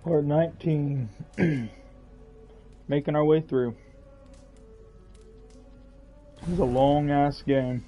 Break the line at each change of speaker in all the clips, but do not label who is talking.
Part 19. Making our way through. It was a long ass game.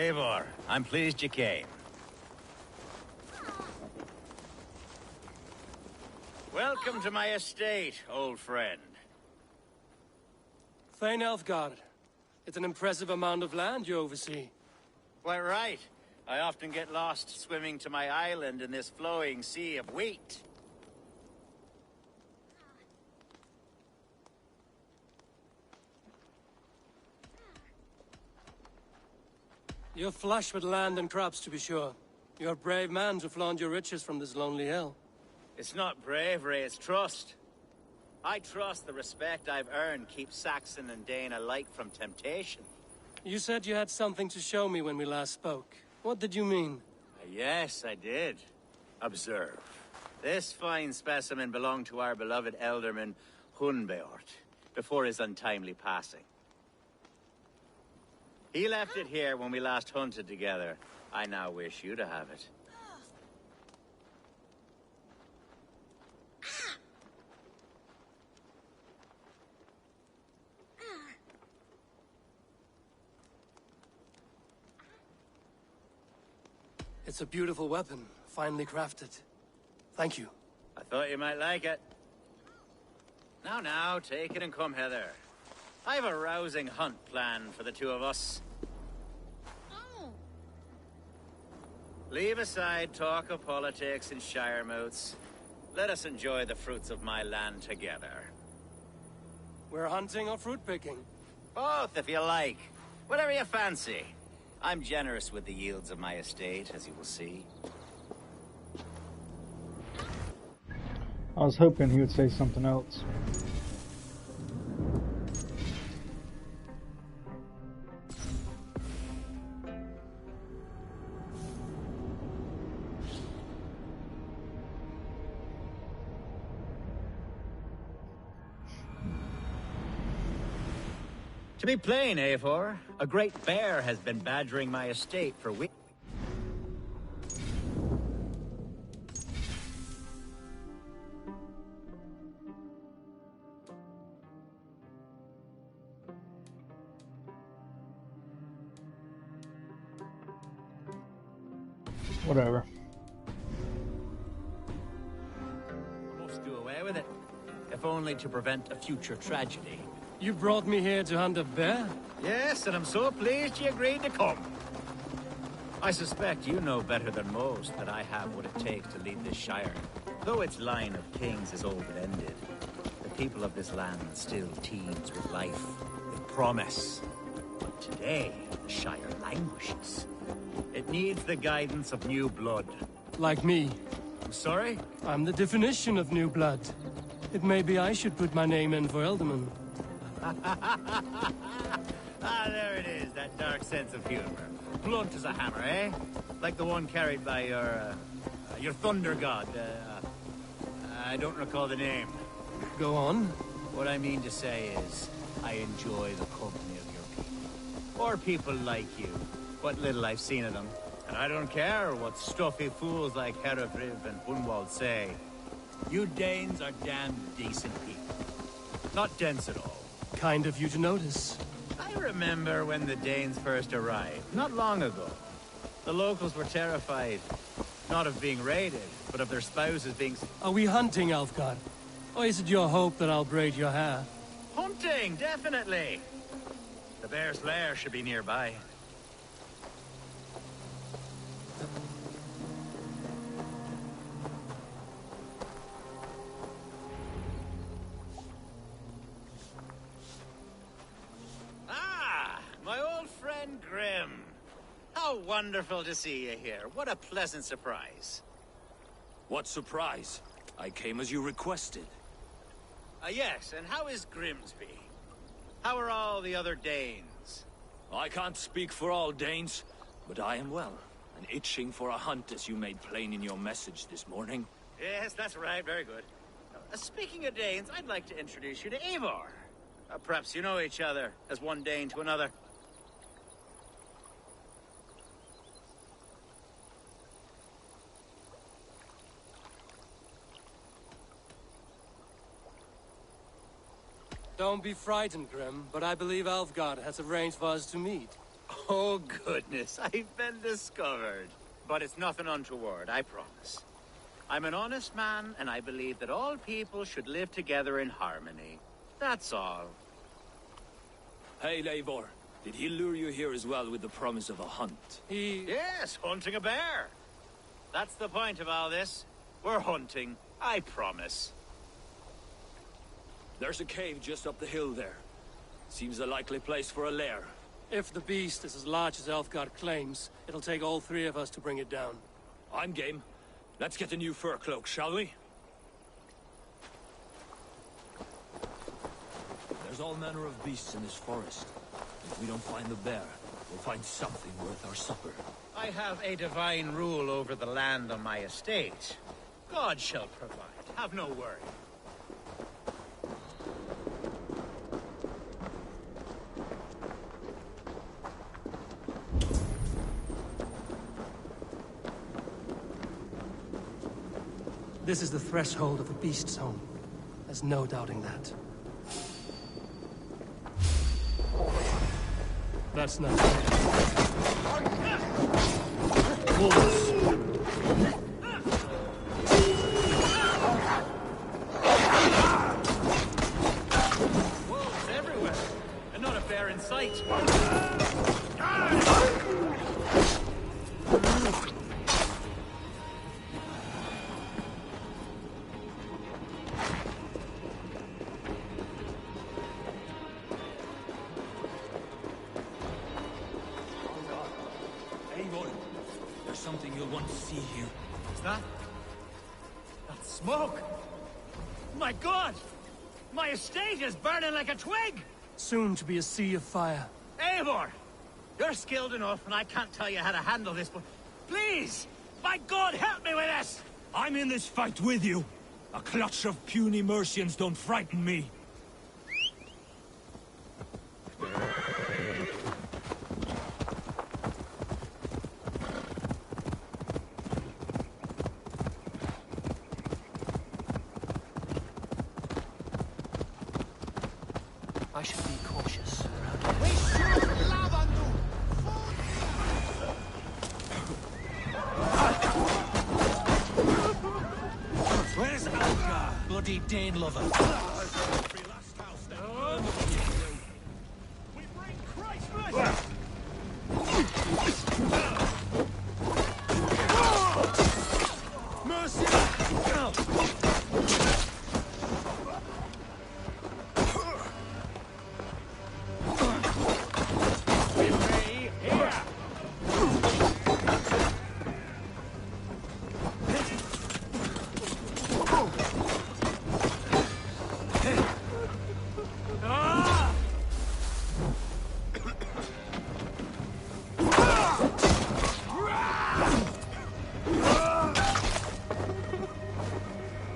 Eivor, I'm pleased you came. Welcome to my estate, old friend.
Thane Elfgard. It's an impressive amount of land you oversee.
Quite right. I often get lost swimming to my island in this flowing sea of wheat.
You're flush with land and crops, to be sure. You're a brave man to flaunt your riches from this lonely hill.
It's not bravery, it's trust. I trust the respect I've earned keeps Saxon and Dane alike from temptation.
You said you had something to show me when we last spoke. What did you mean?
Yes, I did. Observe. This fine specimen belonged to our beloved elderman, Hunbeort, before his untimely passing. He left it here when we last hunted together. I now wish you to have it.
It's a beautiful weapon, finely crafted. Thank you.
I thought you might like it. Now, take it and come hither. I've a rousing hunt planned for the two of us. Leave aside talk of politics and shire moots. Let us enjoy the fruits of my land together.
We're hunting or fruit picking?
Both, if you like. Whatever you fancy. I'm generous with the yields of my estate, as you will see.
I was hoping he would say something else.
To be plain, Eivor, a great bear has been badgering my estate for weeks.
Whatever.
Must do away with it, if only to prevent a future tragedy.
You brought me here to hunt a bear?
Yes, and I'm so pleased you agreed to come. I suspect you know better than most that I have what it takes to lead this Shire. Though its line of kings is open-ended, the people of this land still teems with life, with promise. But today, the Shire languishes. It needs the guidance of new blood.
Like me.
I'm sorry?
I'm the definition of new blood. It may be I should put my name in for Elderman.
Ah, there it is, that dark sense of humor. Blunt as a hammer, eh? Like the one carried by your thunder god. I don't recall the name.
Go on.
What I mean to say is, I enjoy the company of your people. Or people like you. What little I've seen of them. And I don't care what stuffy fools like Herefriv and Hunwald say. You Danes are damn decent people. Not dense at all.
Kind of you to notice.
I remember when the Danes first arrived, not long ago. The locals were terrified, not of being raided, but of their spouses being...
Are we hunting, Alfgard? Or is it your hope that I'll braid your hair?
Hunting, definitely! The bear's lair should be nearby. My old friend Grim. How wonderful to see you here. What a pleasant surprise.
What surprise? I came as you requested.
Yes, and how is Grimsby? How are all the other Danes?
I can't speak for all Danes, but I am well, and itching for a hunt as you made plain in your message this morning.
Yes, that's right. Very good. Speaking of Danes, I'd like to introduce you to Eivor. Perhaps you know each other, as one Dane to another.
Don't be frightened, Grim, but I believe Alfgard has arranged for us to meet.
Oh, goodness, I've been discovered. But it's nothing untoward, I promise. I'm an honest man, and I believe that all people should live together in harmony. That's all.
Hey, Eivor. Did he lure you here as well with the promise of a hunt?
Yes, hunting a bear. That's the point of all this. We're hunting, I promise.
There's a cave just up the hill there. Seems a likely place for a lair.
If the beast is as large as Alfgard claims, it'll take all three of us to bring it down.
I'm game. Let's get a new fur cloak, shall we? There's all manner of beasts in this forest. If we don't find the bear, we'll find something worth our supper.
I have a divine rule over the land on my estate. God shall provide. Have no worry.
This is the threshold of the beast's home. There's no doubting that. That's not wolves.
Wolves everywhere, and not a bear in sight.
There's something you'll want to see here.
Is that smoke? My God! My estate is burning like a twig!
Soon to be a sea of fire.
Eivor! You're skilled enough, and I can't tell you how to handle this, but please! My God, help me with this!
I'm in this fight with you. A clutch of puny Mercians don't frighten me.
I should be cautious.
Where's Alka, bloody Dane lover? We bring Christmas! Mercy!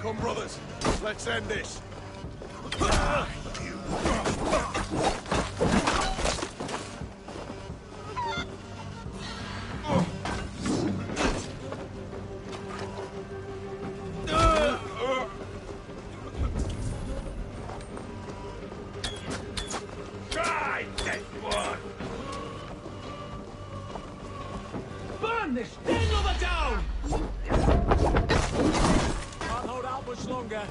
Come, brothers. Let's end this. Die, dead one!
Burn this Dane lover down! Can't hold out much longer.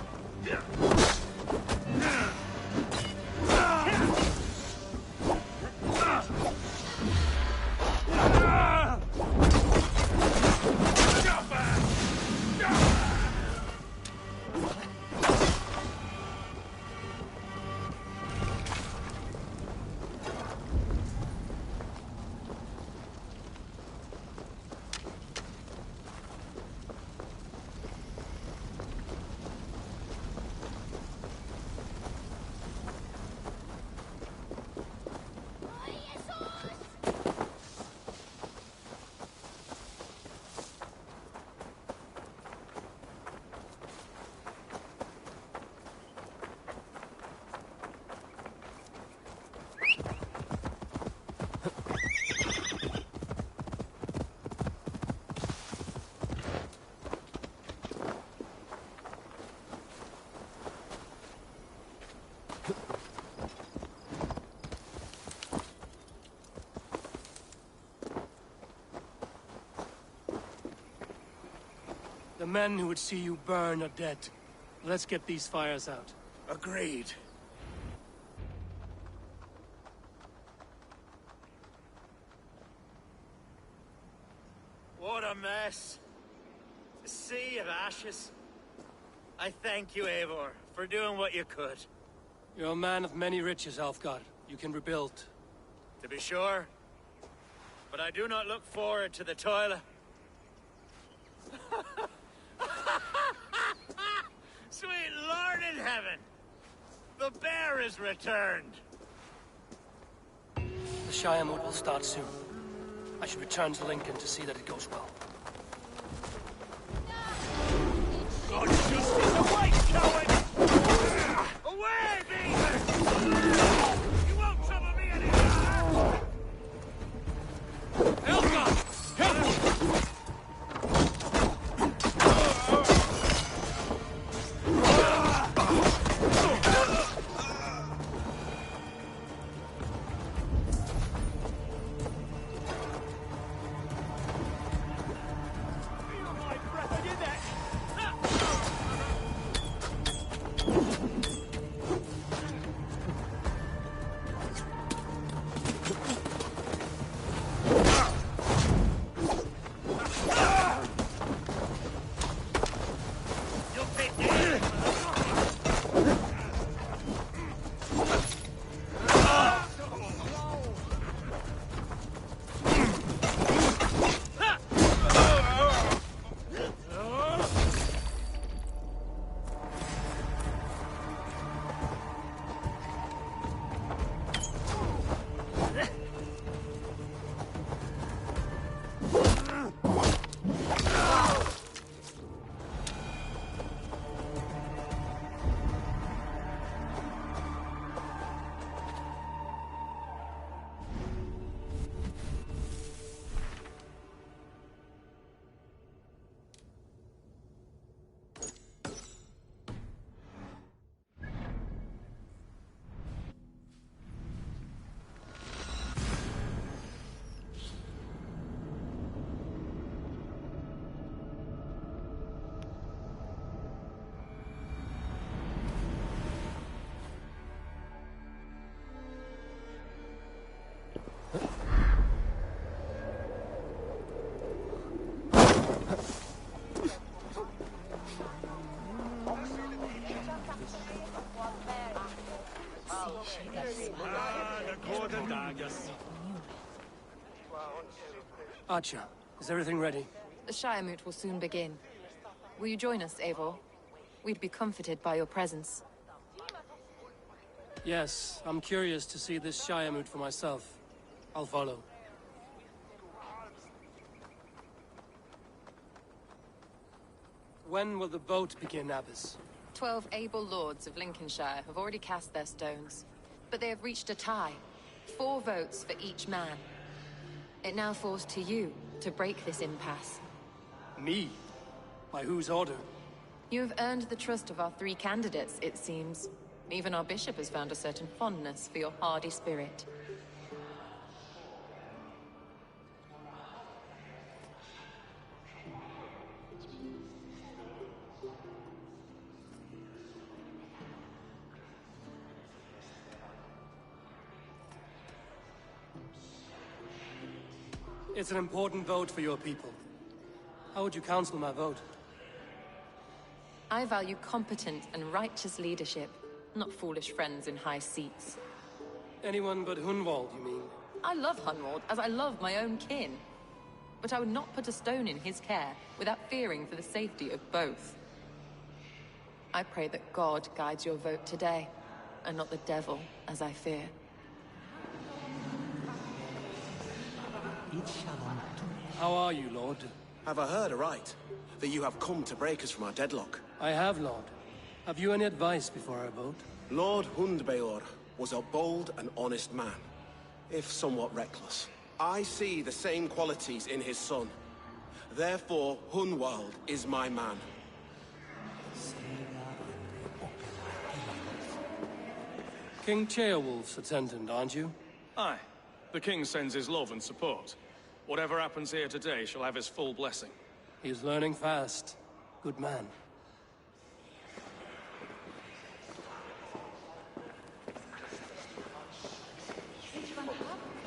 The men who would see you burn are dead. Let's get these fires out.
Agreed. What a mess. A sea of ashes. I thank you, Eivor, for doing what you could.
You're a man of many riches, Alfgar. You can rebuild.
To be sure. But I do not look forward to the toil. Sweet Lord in heaven! The bear is returned!
The Shire mood will start soon. I should return to Lincoln to see that it goes well.
God's justice away, coward! Away, beaver! You won't trouble me anymore!
Helga! Careful! Archer, is everything ready?
The Shire Moot will soon begin. Will you join us, Eivor? We'd be comforted by your presence.
Yes, I'm curious to see this Shire Moot for myself. I'll follow. When will the vote begin, Abbess?
12 able lords of Lincolnshire have already cast their stones, but they have reached a tie. 4 votes for each man. It now falls to you to break this impasse.
Me? By whose order?
You have earned the trust of our 3 candidates, it seems. Even our bishop has found a certain fondness for your hardy spirit.
It's an important vote for your people. How would you counsel my vote?
I value competent and righteous leadership, not foolish friends in high seats.
Anyone but Hunwald, you mean?
I love Hunwald as I love my own kin. But I would not put a stone in his care without fearing for the safety of both. I pray that God guides your vote today, and not the devil, as I fear.
How are you, Lord?
Have I heard aright? That you have come to break us from our deadlock?
I have, Lord. Have you any advice before I vote?
Lord Hundbeor was a bold and honest man, if somewhat reckless. I see the same qualities in his son. Therefore, Hunwald is my man.
King Ceolwulf's attendant, aren't you?
Aye. The king sends his love and support. Whatever happens here today shall have his full blessing.
He's learning fast. Good man.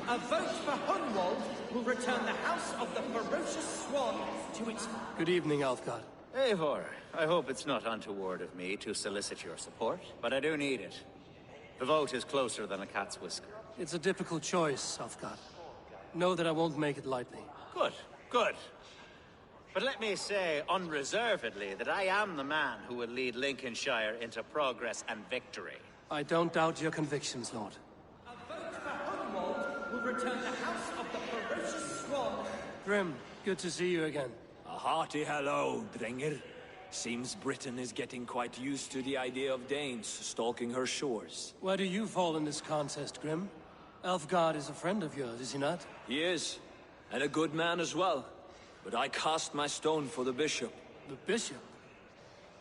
A vote for Hunwald will return the House of the Ferocious Swan to its...
Good evening, Alfgard.
Eivor, I hope it's not untoward of me to solicit your support, but I do need it. The vote is closer than a cat's whisker.
It's a difficult choice, Alfgard. Know that I won't make it lightly.
Good, good. But let me say unreservedly that I am the man who will lead Lincolnshire into progress and victory.
I don't doubt your convictions, Lord.
A vote for Hunwald will return the House of the Ferocious Swan.
Grim, good to see you again.
A hearty hello, Dringer. Seems Britain is getting quite used to the idea of Danes stalking her shores.
Where do you fall in this contest, Grim? Alfgard is a friend of yours, is he not?
He is, and a good man as well. But I cast my stone for the bishop.
The bishop?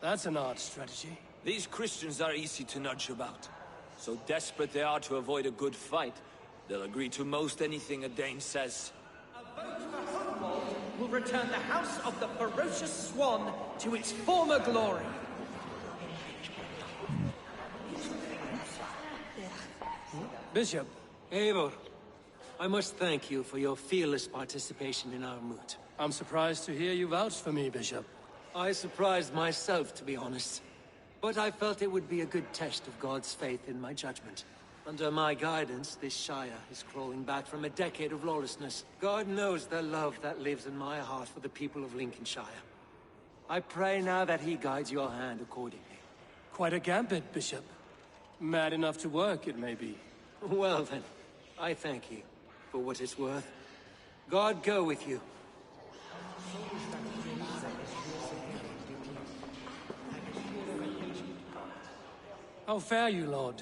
That's an odd strategy.
These Christians are easy to nudge about. So desperate they are to avoid a good fight, they'll agree to most anything a Dane says.
A vote for Hunwald will return the House of the Ferocious Swan to its former glory.
Bishop,
Eivor, I must thank you for your fearless participation in our moot.
I'm surprised to hear you vouch for me, Bishop.
I surprised myself, to be honest. But I felt it would be a good test of God's faith in my judgment. Under my guidance, this Shire is crawling back from a decade of lawlessness. God knows the love that lives in my heart for the people of Lincolnshire. I pray now that he guides your hand accordingly.
Quite a gambit, Bishop. Mad enough to work, it may be.
Well then, I thank you, for what it's worth. God go with you.
How fare you, Lord?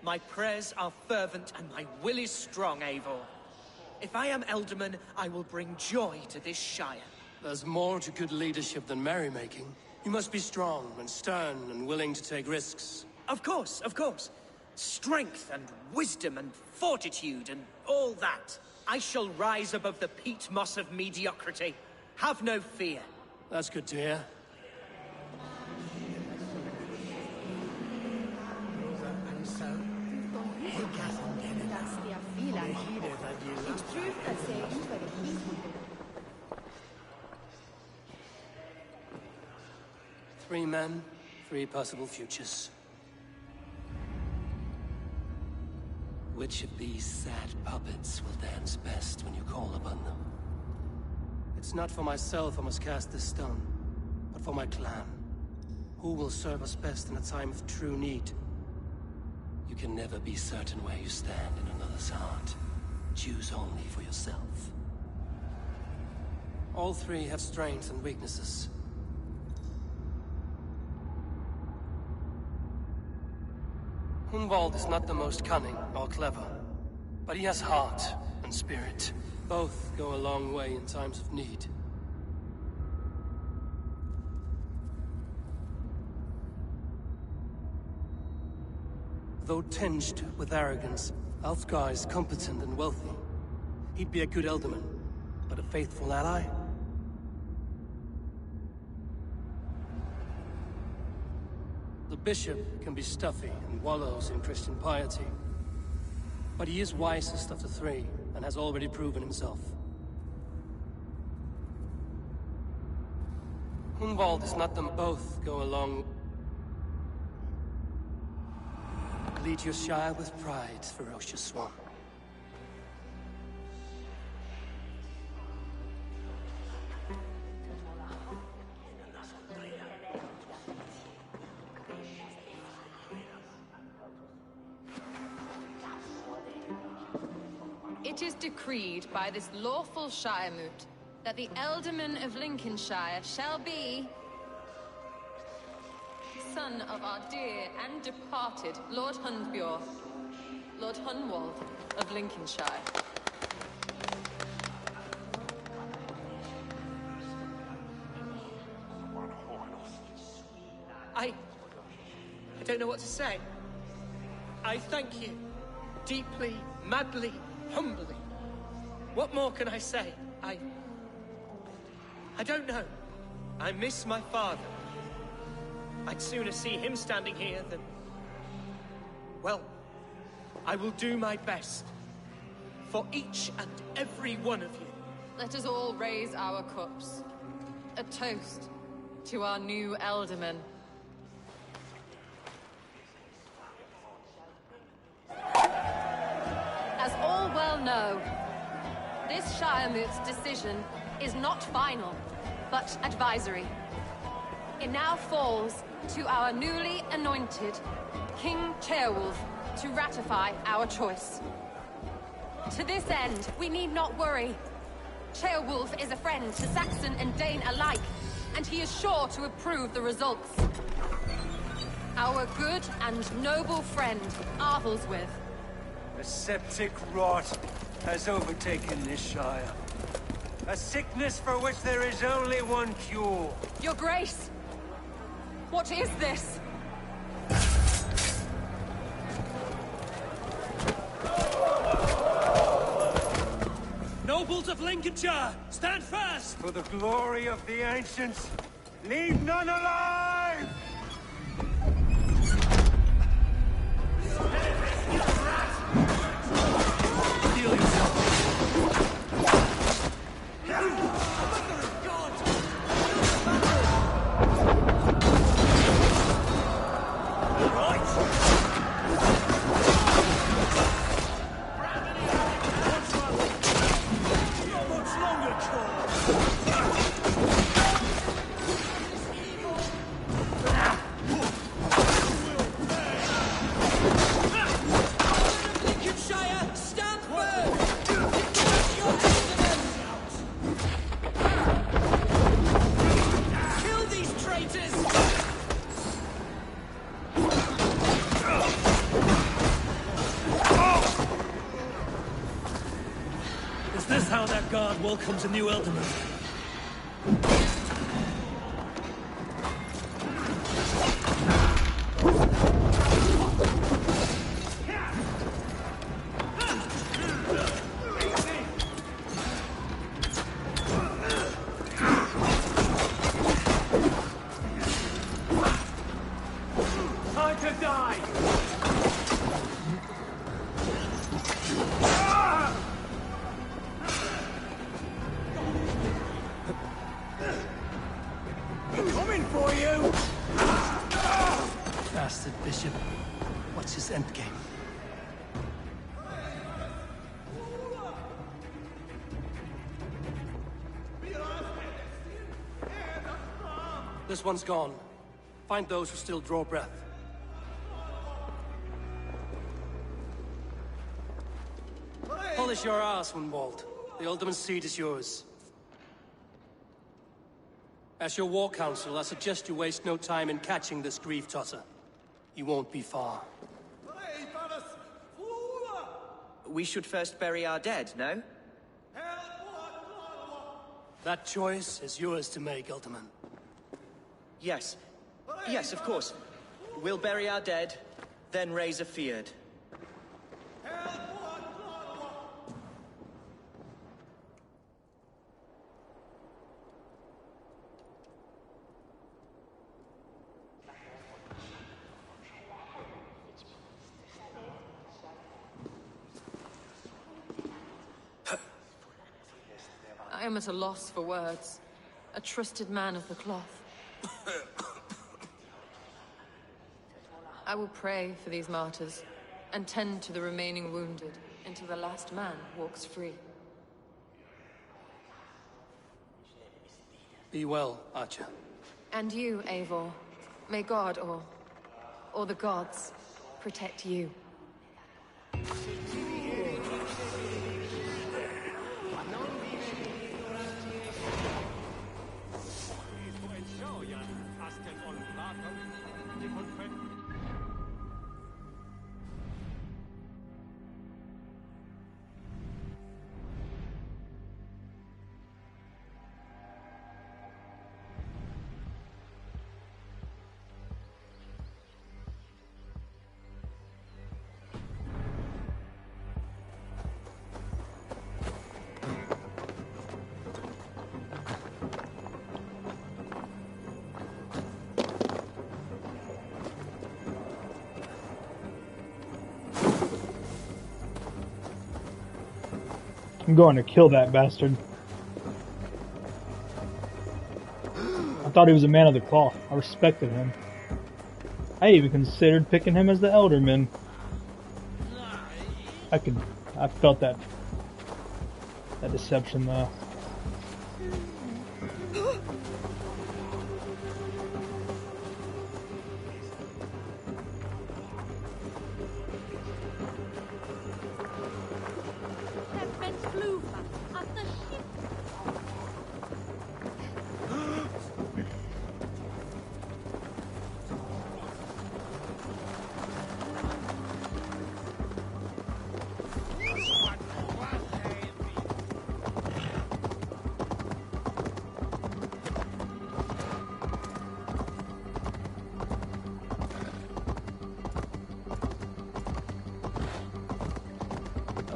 My prayers are fervent and my will is strong, Eivor. If I am Elderman, I will bring joy to this Shire.
There's more to good leadership than merrymaking. You must be strong and stern and willing to take risks.
Of course, of course. Strength and wisdom and fortitude and all that. I shall rise above the peat moss of mediocrity. Have no fear.
That's good to hear. Three men, 3 possible futures.
Which of these sad puppets will dance best when you call upon them?
It's not for myself I must cast this stone, but for my clan. Who will serve us best in a time of true need?
You can never be certain where you stand in another's heart. Choose only for yourself.
All three have strengths and weaknesses. Hunwald is not the most cunning or clever, but he has heart and spirit. Both go a long way in times of need. Though tinged with arrogance, Alfgar is competent and wealthy. He'd be a good Elderman, but a faithful ally? The bishop can be stuffy and wallows in Christian piety. But he is wisest of the three, and has already proven himself. Hunwald is not them both go along. Lead your Shire with pride, ferocious one.
It is decreed by this lawful Shiremoot that the Ealdorman of Lincolnshire shall be son of our dear and departed Lord Hundbjorn, Lord Hunwald of Lincolnshire.
I don't know what to say. I thank you. Deeply, madly, humbly. What more can I say? I don't know. I miss my father. I'd sooner see him standing here than... Well, I will do my best. For each and every one of you.
Let us all raise our cups. A toast to our new Ealdorman. As all well know, this Shiremoot's decision is not final, but advisory. It now falls to our newly anointed King Ceolwulf to ratify our choice. To this end, we need not worry. Ceolwulf is a friend to Saxon and Dane alike, and he is sure to approve the results. Our good and noble friend, Arthelswith.
A septic rot has overtaken this Shire. A sickness for which there is only one cure.
Your Grace! What is this?
Nobles of Lincolnshire, stand fast!
For the glory of the ancients, leave none alive!
Welcomes a new Ealdorman.
Time to die!
Bastard Bishop. What's his endgame? this one's gone, find those who still draw breath. Polish your ass, Hunwald. The Alderman's seat is yours. As your war council, I suggest you waste no time in catching this grief tosser. He won't be far.
We should first bury our dead, no?
That choice is yours to make, Alderman.
Yes. Yes, of course. We'll bury our dead, then raise a feared.
I am at a loss for words. A trusted man of the cloth. I will pray for these martyrs, and tend to the remaining wounded, until the last man walks free.
Be well, Archer.
And you, Eivor. May God, or the gods, protect you.
I'm going to kill that bastard. I thought he was a man of the cloth. I respected him. I even considered picking him as the Elderman. I felt that deception though.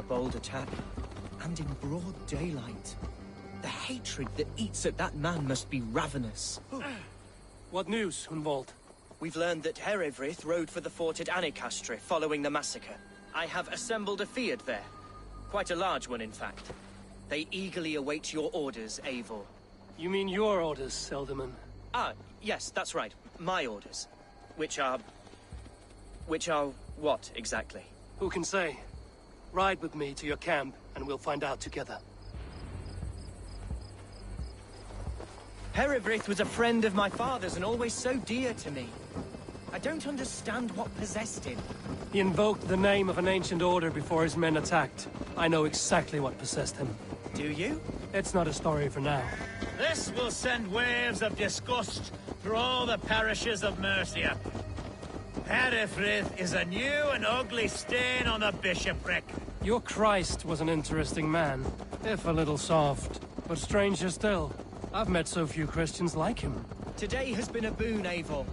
Bold attack, and in broad daylight. The hatred that eats at that man must be ravenous.
What news, Hunwald?
We've learned that Herewrith rode for the fort at Annikastre following the massacre. I have assembled a feard there. Quite a large one, in fact. They eagerly await your orders, Eivor.
You mean your orders, Elderman?
Ah, yes, that's right. My orders. Which are what, exactly?
Who can say? Ride with me to your camp, and we'll find out together.
Herewrith was a friend of my father's and always so dear to me. I don't understand what possessed him.
He invoked the name of an ancient order before his men attacked. I know exactly what possessed him.
Do you?
It's not a story for now.
This will send waves of disgust through all the parishes of Mercia. Herewrith is a new and ugly stain on the bishopric.
Your Christ was an interesting man, if a little soft. But stranger still, I've met so few Christians like him.
Today has been a boon, Eivor.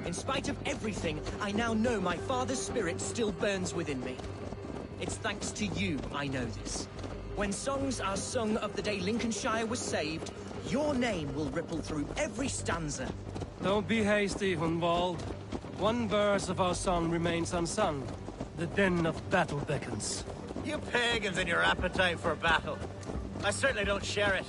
In spite of everything, I now know my father's spirit still burns within me. It's thanks to you I know this. When songs are sung of the day Lincolnshire was saved, your name will ripple through every stanza.
Don't be hasty, Hunwald. One verse of our song remains unsung. The din of battle beckons.
You pagans and your appetite for battle. I certainly don't share it.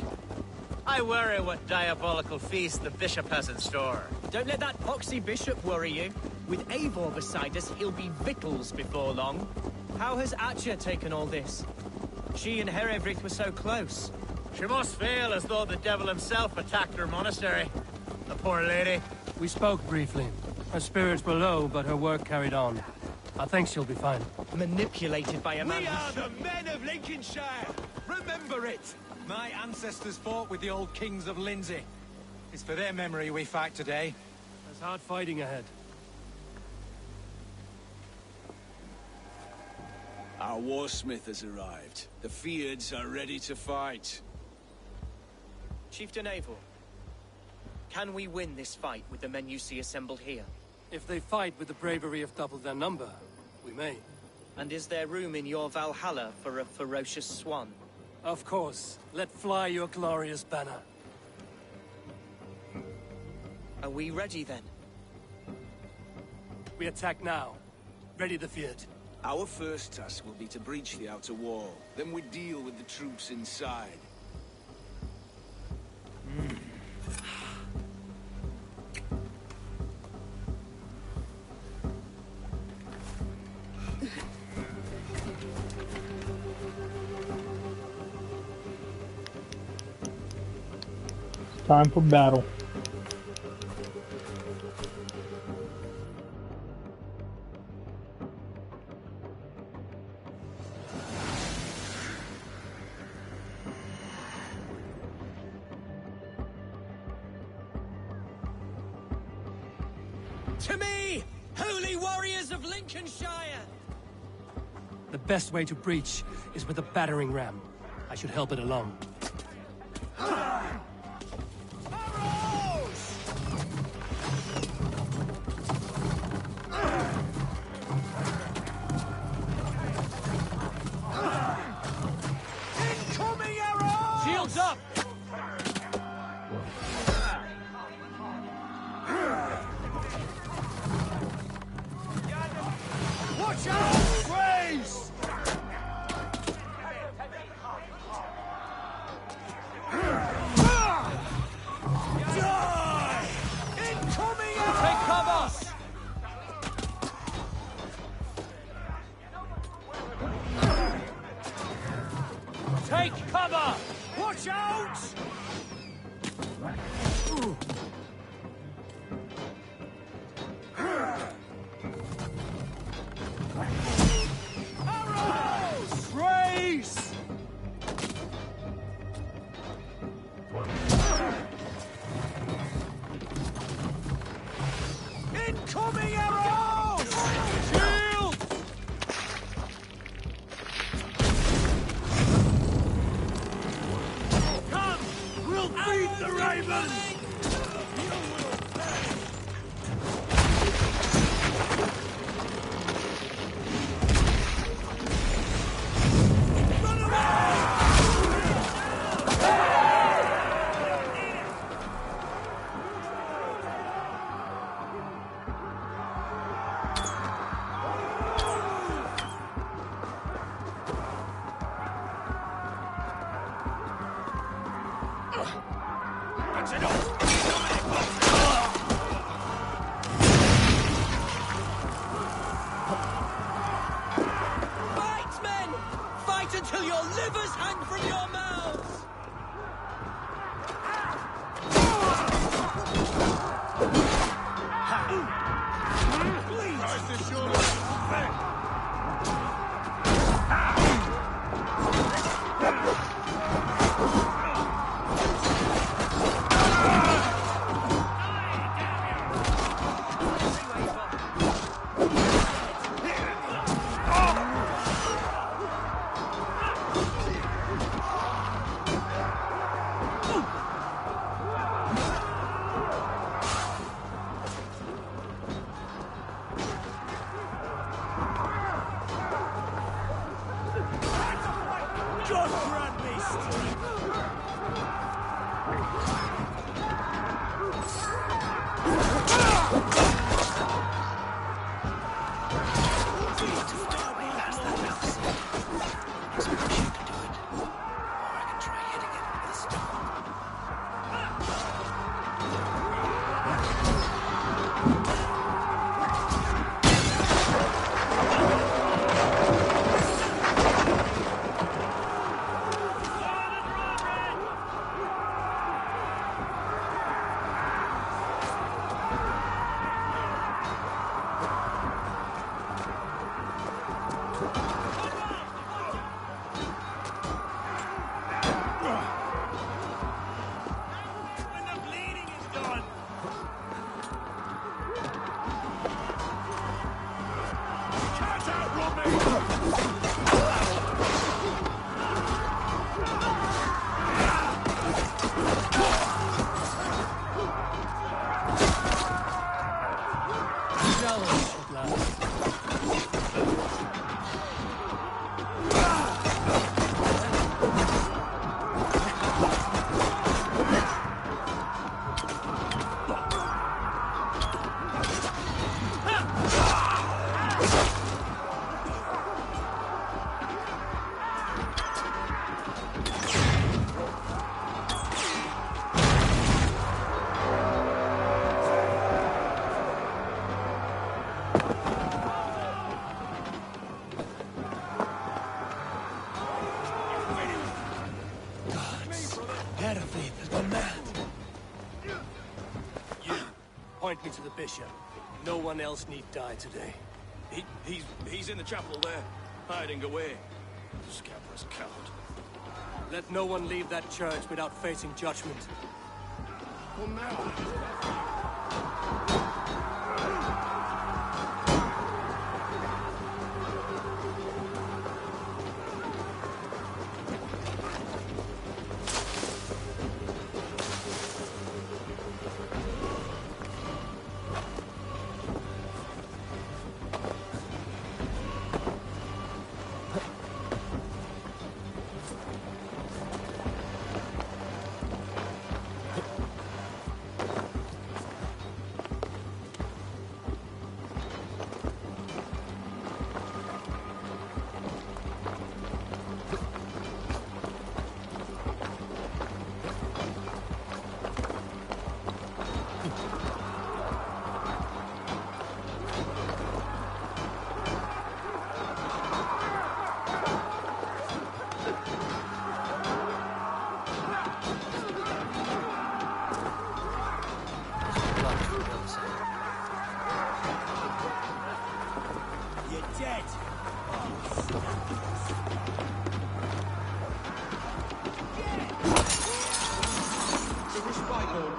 I worry what diabolical feast the bishop has in store.
Don't let that foxy bishop worry you. With Eivor beside us, he'll be victuals before long. How has Atcha taken all this? She and Herewrith were so close.
She must feel as though the devil himself attacked her monastery.
The poor lady?
We spoke briefly. Her spirits were low, but her work carried on. I think she'll be fine.
Manipulated by a man
We
who
are the men of Lincolnshire! Remember it! My ancestors fought with the old kings of Lindsey. It's for their memory we fight today.
There's hard fighting ahead.
Our warsmith has arrived. The Feards are ready to fight.
Chieftain Eivor, can we win this fight with the men you see assembled here?
If they fight with the bravery of double their number, we may.
And is there room in your Valhalla for a ferocious swan?
Of course. Let fly your glorious banner.
Are we ready then?
We attack now. Ready the Feared.
Our first task will be to breach the outer wall. Then we deal with the troops inside.
Time for battle.
To me, holy warriors of Lincolnshire!
The best way to breach is with a battering ram. I should help it along.
Incoming arrows!
Shields up!
Watch out! Raise! Die! Incoming arrows!
Take cover! Take cover!
Watch out! Arrows! Raise! Incoming arrows! Shield! Come! We'll beat the Raven! You will pay! Run away! That's enough!
Fight, men! Fight until your livers hang from your mouths!
Christ is surely respect!
the bishop. No one else need die today.
He's in the chapel there, hiding away. Scabrous coward.
Let no one leave that church without facing judgment.
Come now.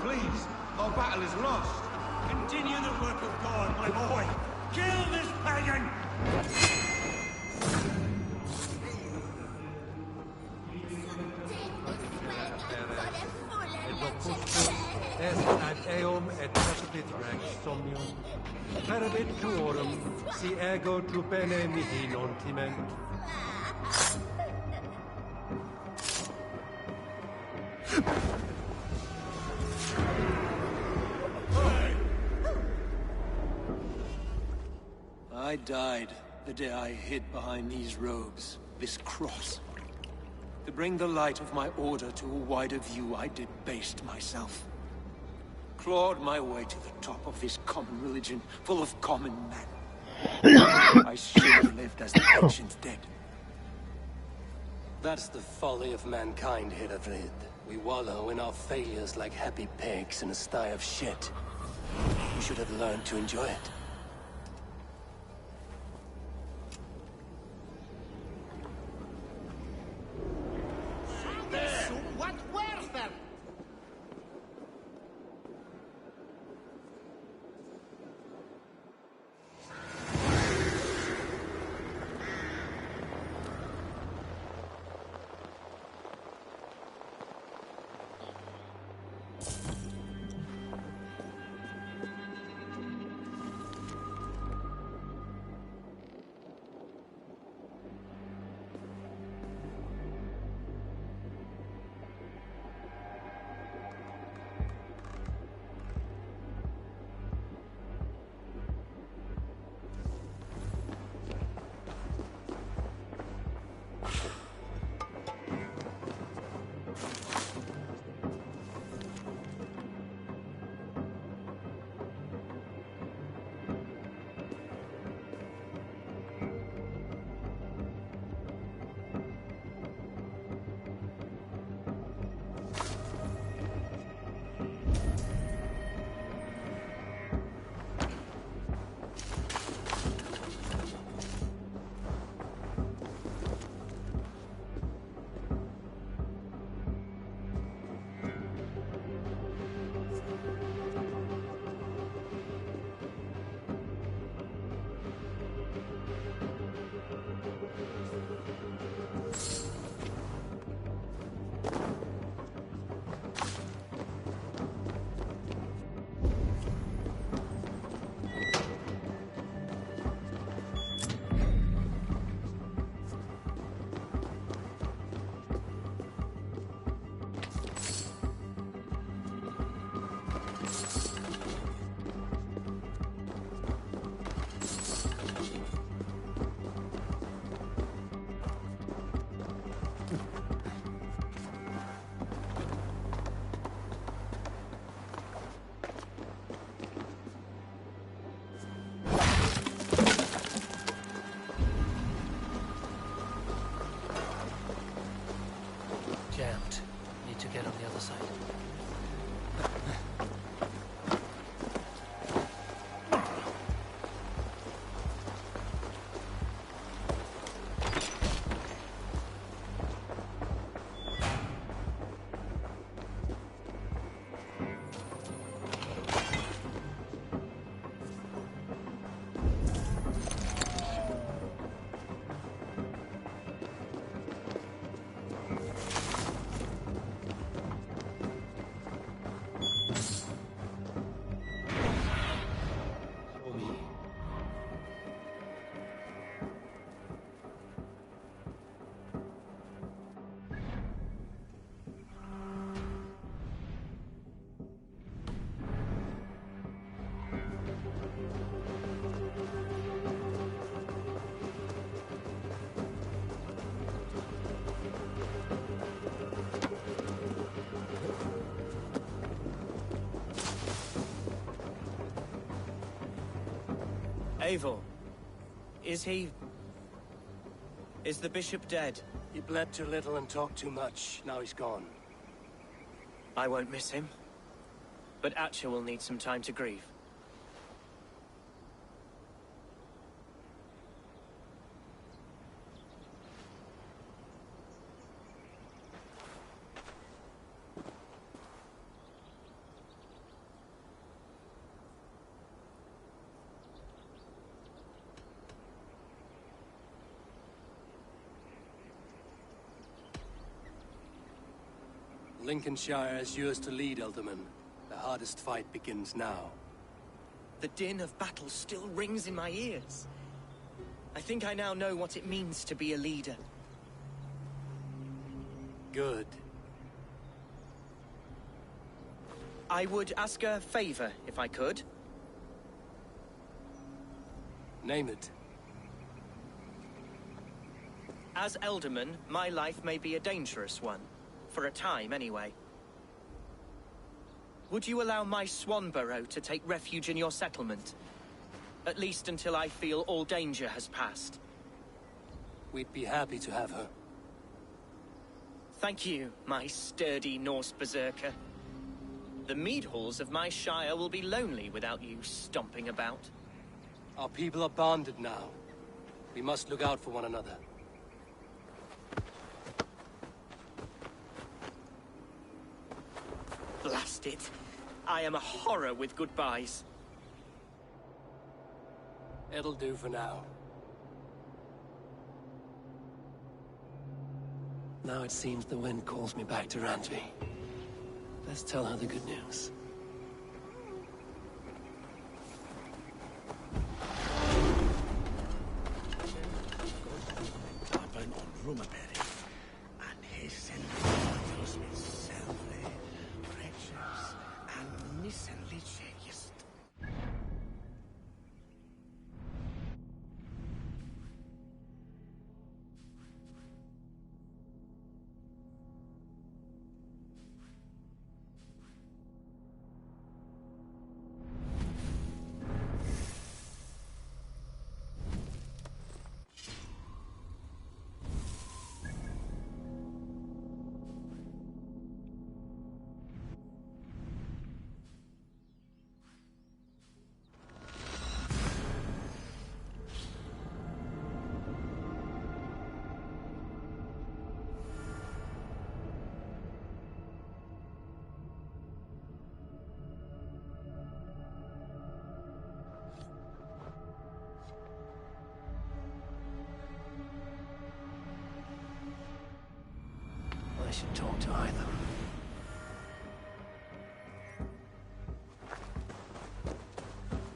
Please, our battle is lost. Continue the work of God, my boy. Kill this pagan!
Eum et perspit rex somnium, pervit tuorum, si ego tu bene mihi non timent.
I died the day I hid behind these robes, this cross. To bring the light of my order to a wider view, I debased myself. Clawed my way to the top of this common religion, full of common men. I should have lived as the ancient dead. That's the folly of mankind, Hiravrid. We wallow in our failures like happy pigs in a sty of shit. You should have learned to enjoy it.
Eivor, is he... is the bishop dead?
He bled too little and talked too much. Now he's gone.
I won't miss him. But Atcha will need some time to grieve.
Lincolnshire is yours to lead, Elderman. The hardest fight begins now.
The din of battle still rings in my ears. I think I now know what it means to be a leader.
Good.
I would ask a favor, if I could.
Name it.
As Elderman, my life may be a dangerous one. For a time, anyway. Would you allow my Swanborough to take refuge in your settlement? At least until I feel all danger has passed.
We'd be happy to have her.
Thank you, my sturdy Norse berserker. The mead halls of my shire will be lonely without you stomping about.
Our people are bonded now. We must look out for one another.
Blast it. I am a horror with goodbyes.
It'll do for now. Now it seems the wind calls me back to Randvi. Let's tell her the good news.
Tappen on Rumaberry. And hasten battles with Selve, Rechers, and Nissenlichegist.
I should talk to either.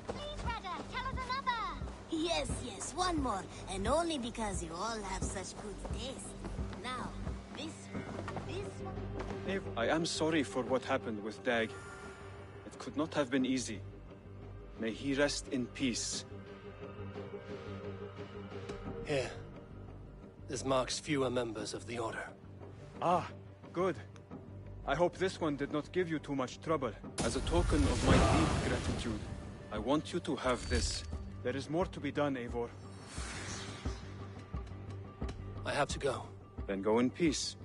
Please, brother, tell us another! Yes, one more. And only because you all have such good taste. Now, this one.
I am sorry for what happened with Dag. It could not have been easy. May he rest in peace.
Here. This marks fewer members of the Order.
Ah, good. I hope this one did not give you too much trouble. As a token of my deep gratitude, I want you to have this. There is more to be done, Eivor.
I have to go.
Then go in peace.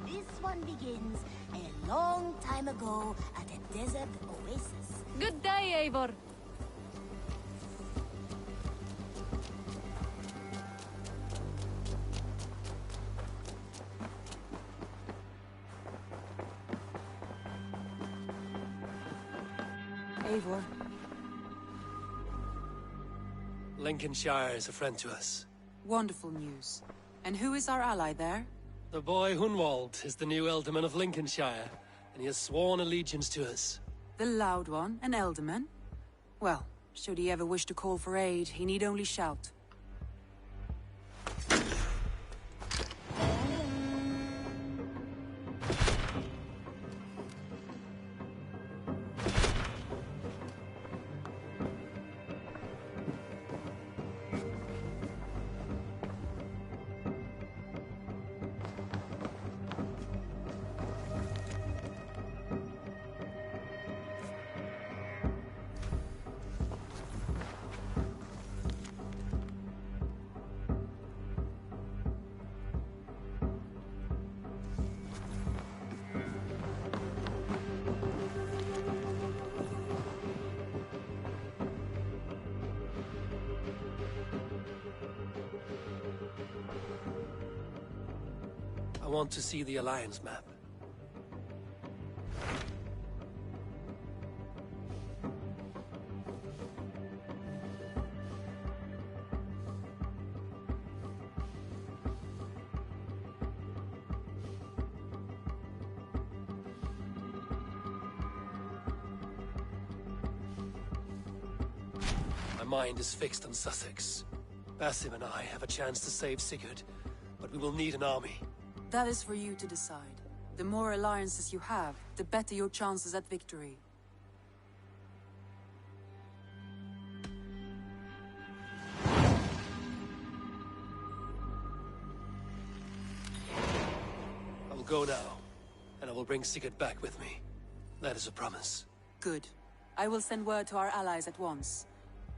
This one begins a long time ago at a desert oasis.
Good day, Eivor.
Eivor.
Lincolnshire is a friend to us.
Wonderful news. And who is our ally there?
The boy Hunwald is the new Ealdorman of Lincolnshire, and he has sworn allegiance to us.
The loud one, an Ealdorman? Well, should he ever wish to call for aid, he need only shout.
I want to see the Alliance map. My mind is fixed on Sussex. Basim and I have a chance to save Sigurd, but we will need an army.
That is for you to decide. The more alliances you have, the better your chances at victory.
I will go now, and I will bring Sigurd back with me. That is a promise.
Good. I will send word to our allies at once.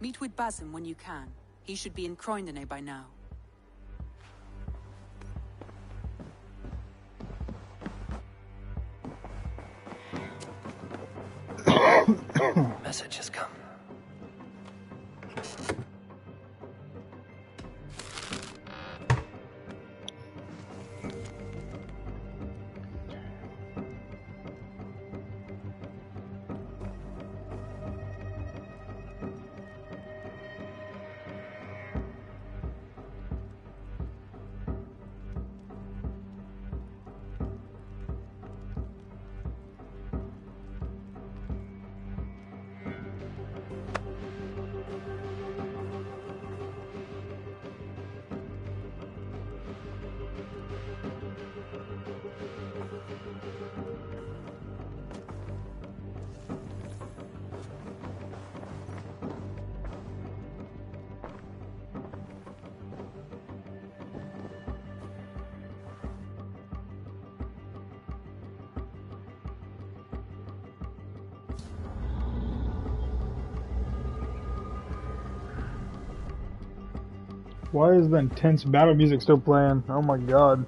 Meet with Basim when you can. He should be in Croydon by now.
Message has come.
Why is the intense battle music still playing? Oh my god.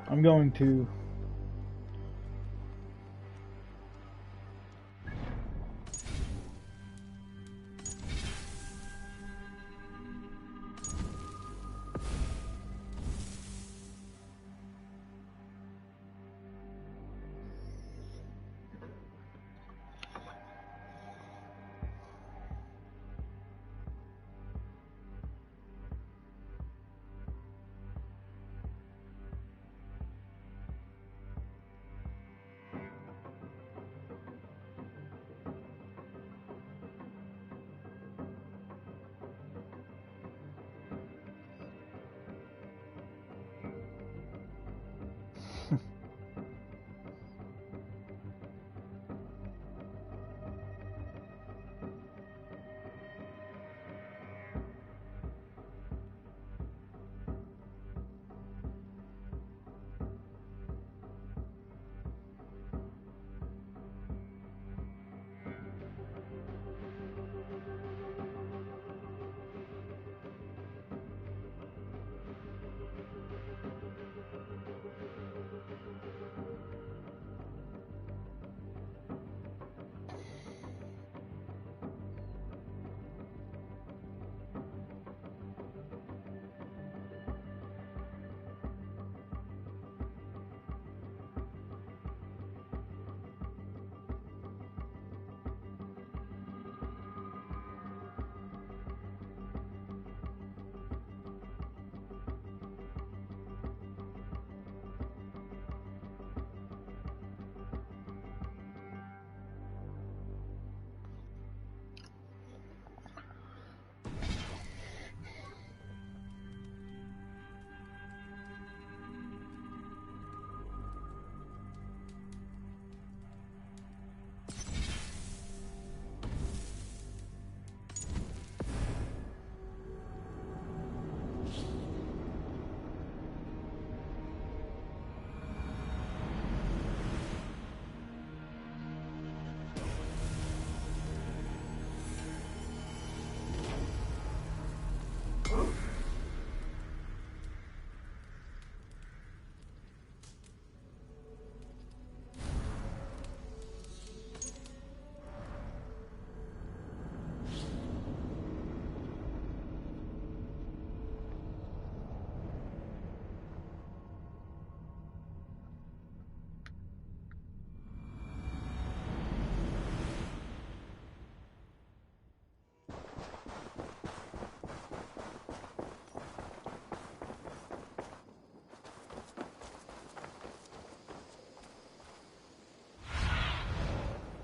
I'm going to...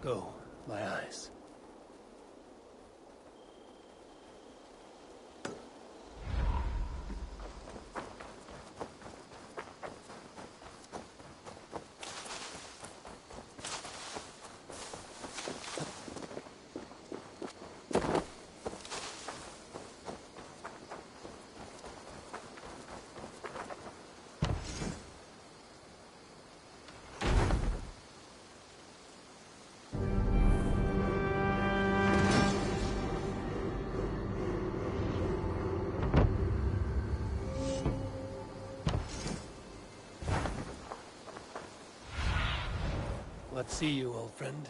Go, my eyes. Let's see you, old friend.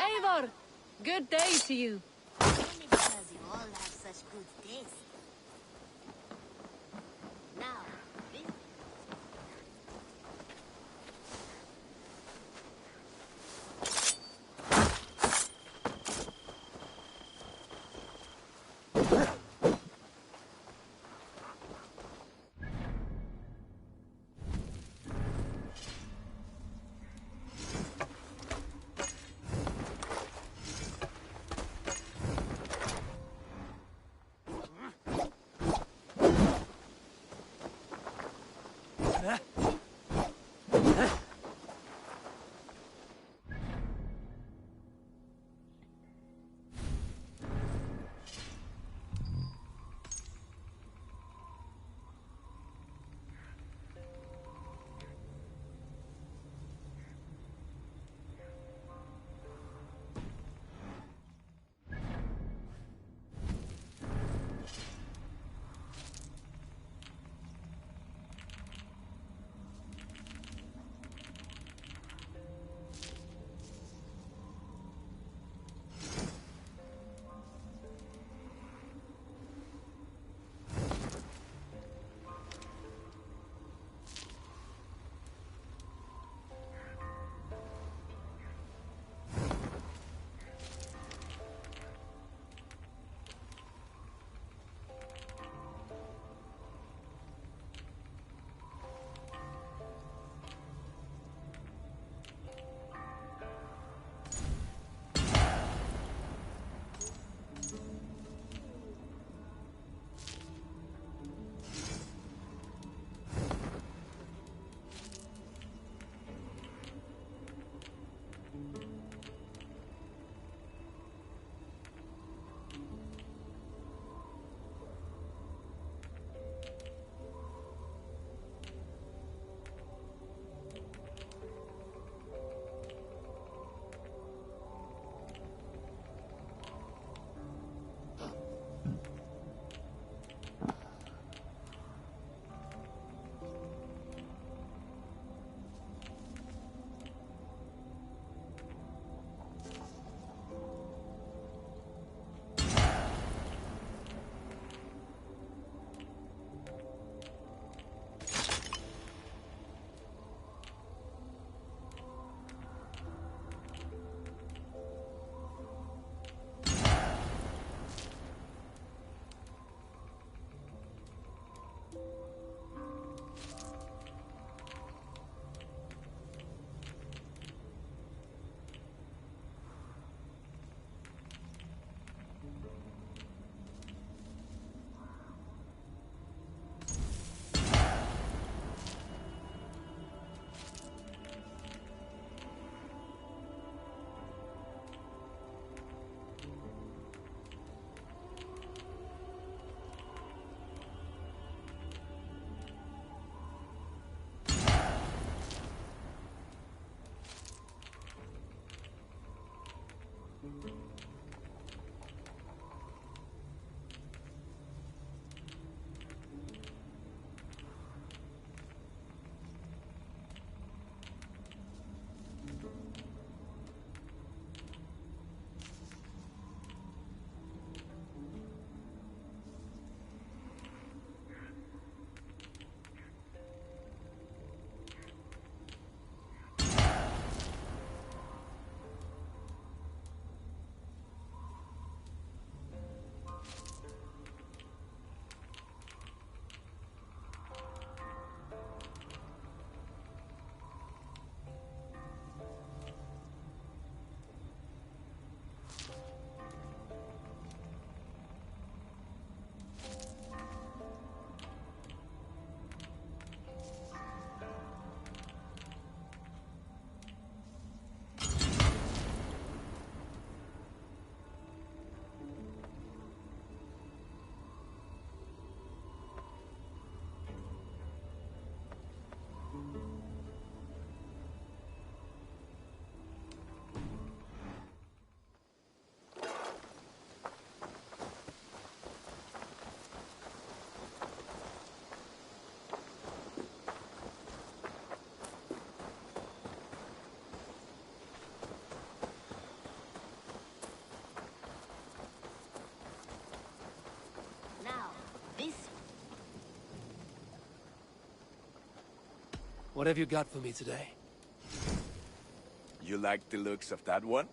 Eivor! Good day to you.
Only because you all have such good taste. Now, this...
What have you got for me today?
You like the looks of that one?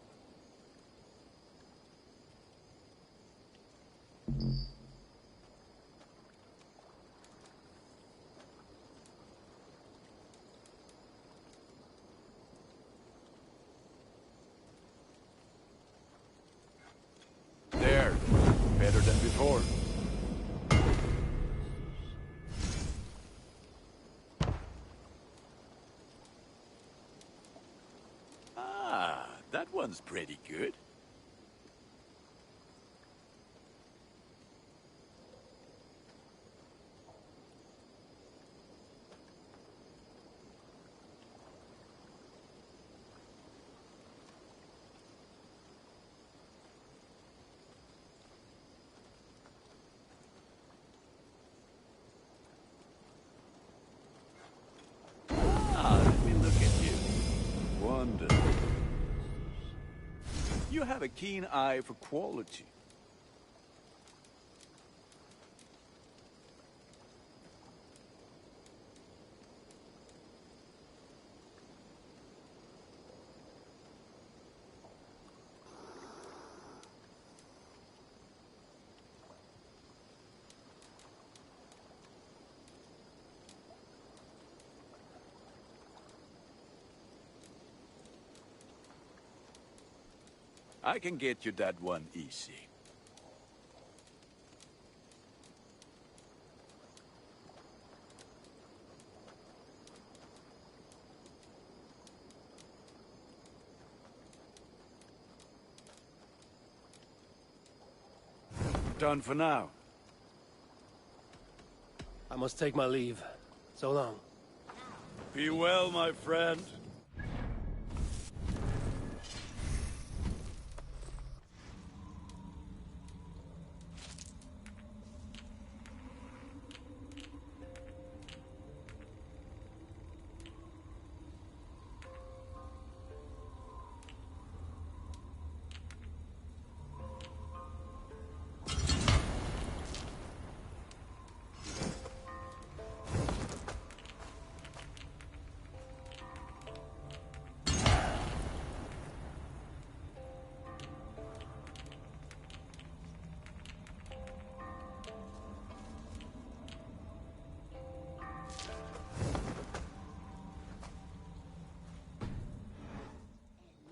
There. Better than before. Ah, that one's pretty good. Let me look at you. Wonderful. You have a keen eye for quality. I can get you that one easy. Done for now.
I must take my leave. So long.
Be well, my friend.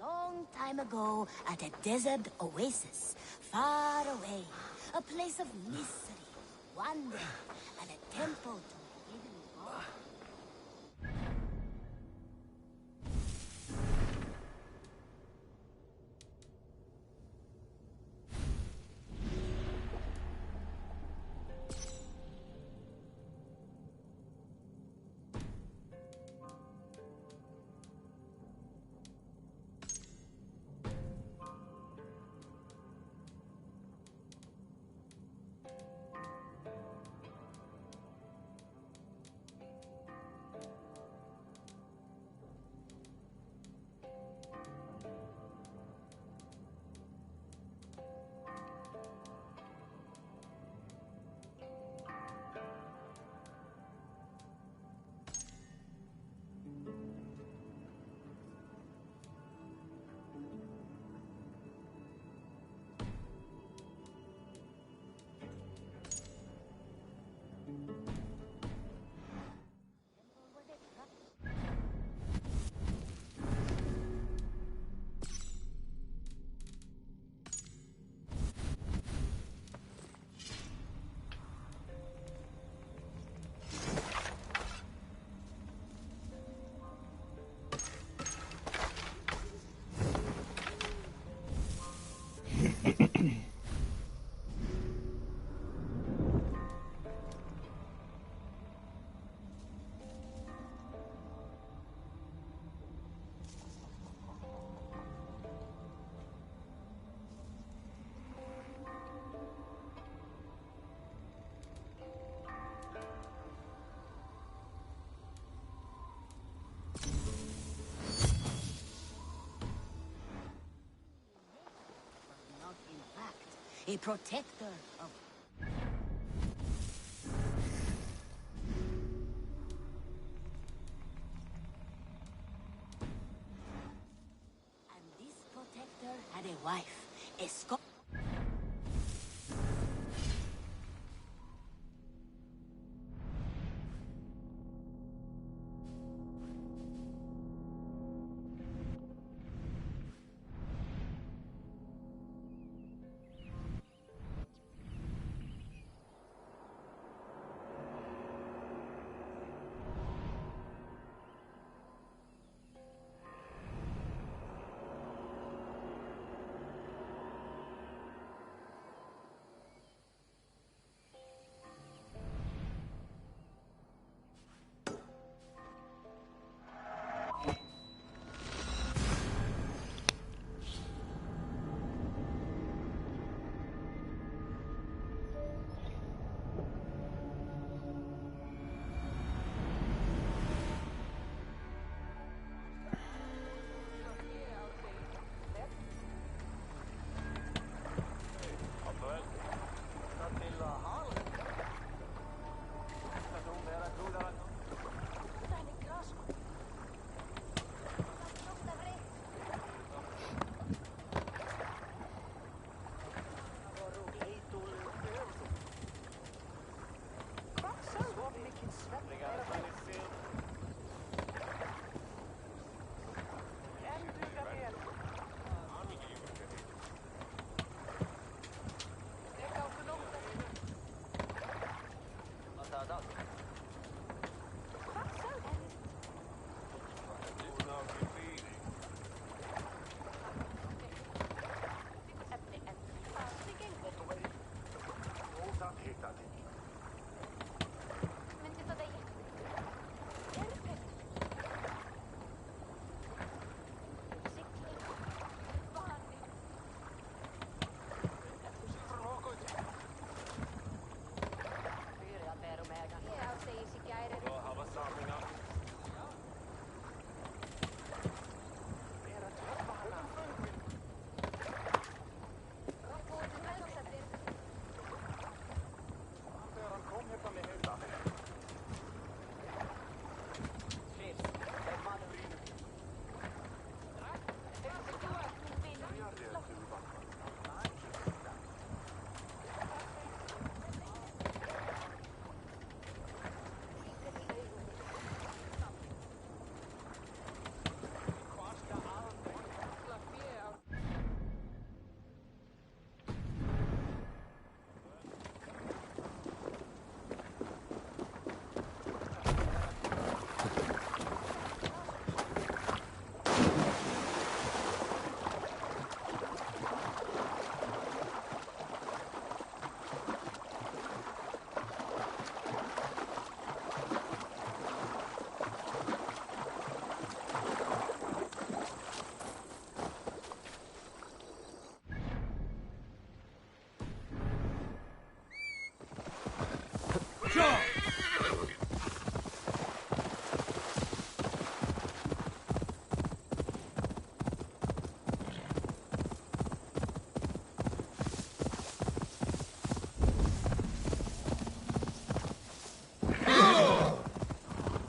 Long time ago, at a desert oasis, far away, a place of mystery, wonder, and a temple to a hidden god. Not in fact, a protector of... Esco.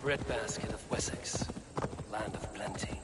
Breadbasket of Wessex, land of plenty.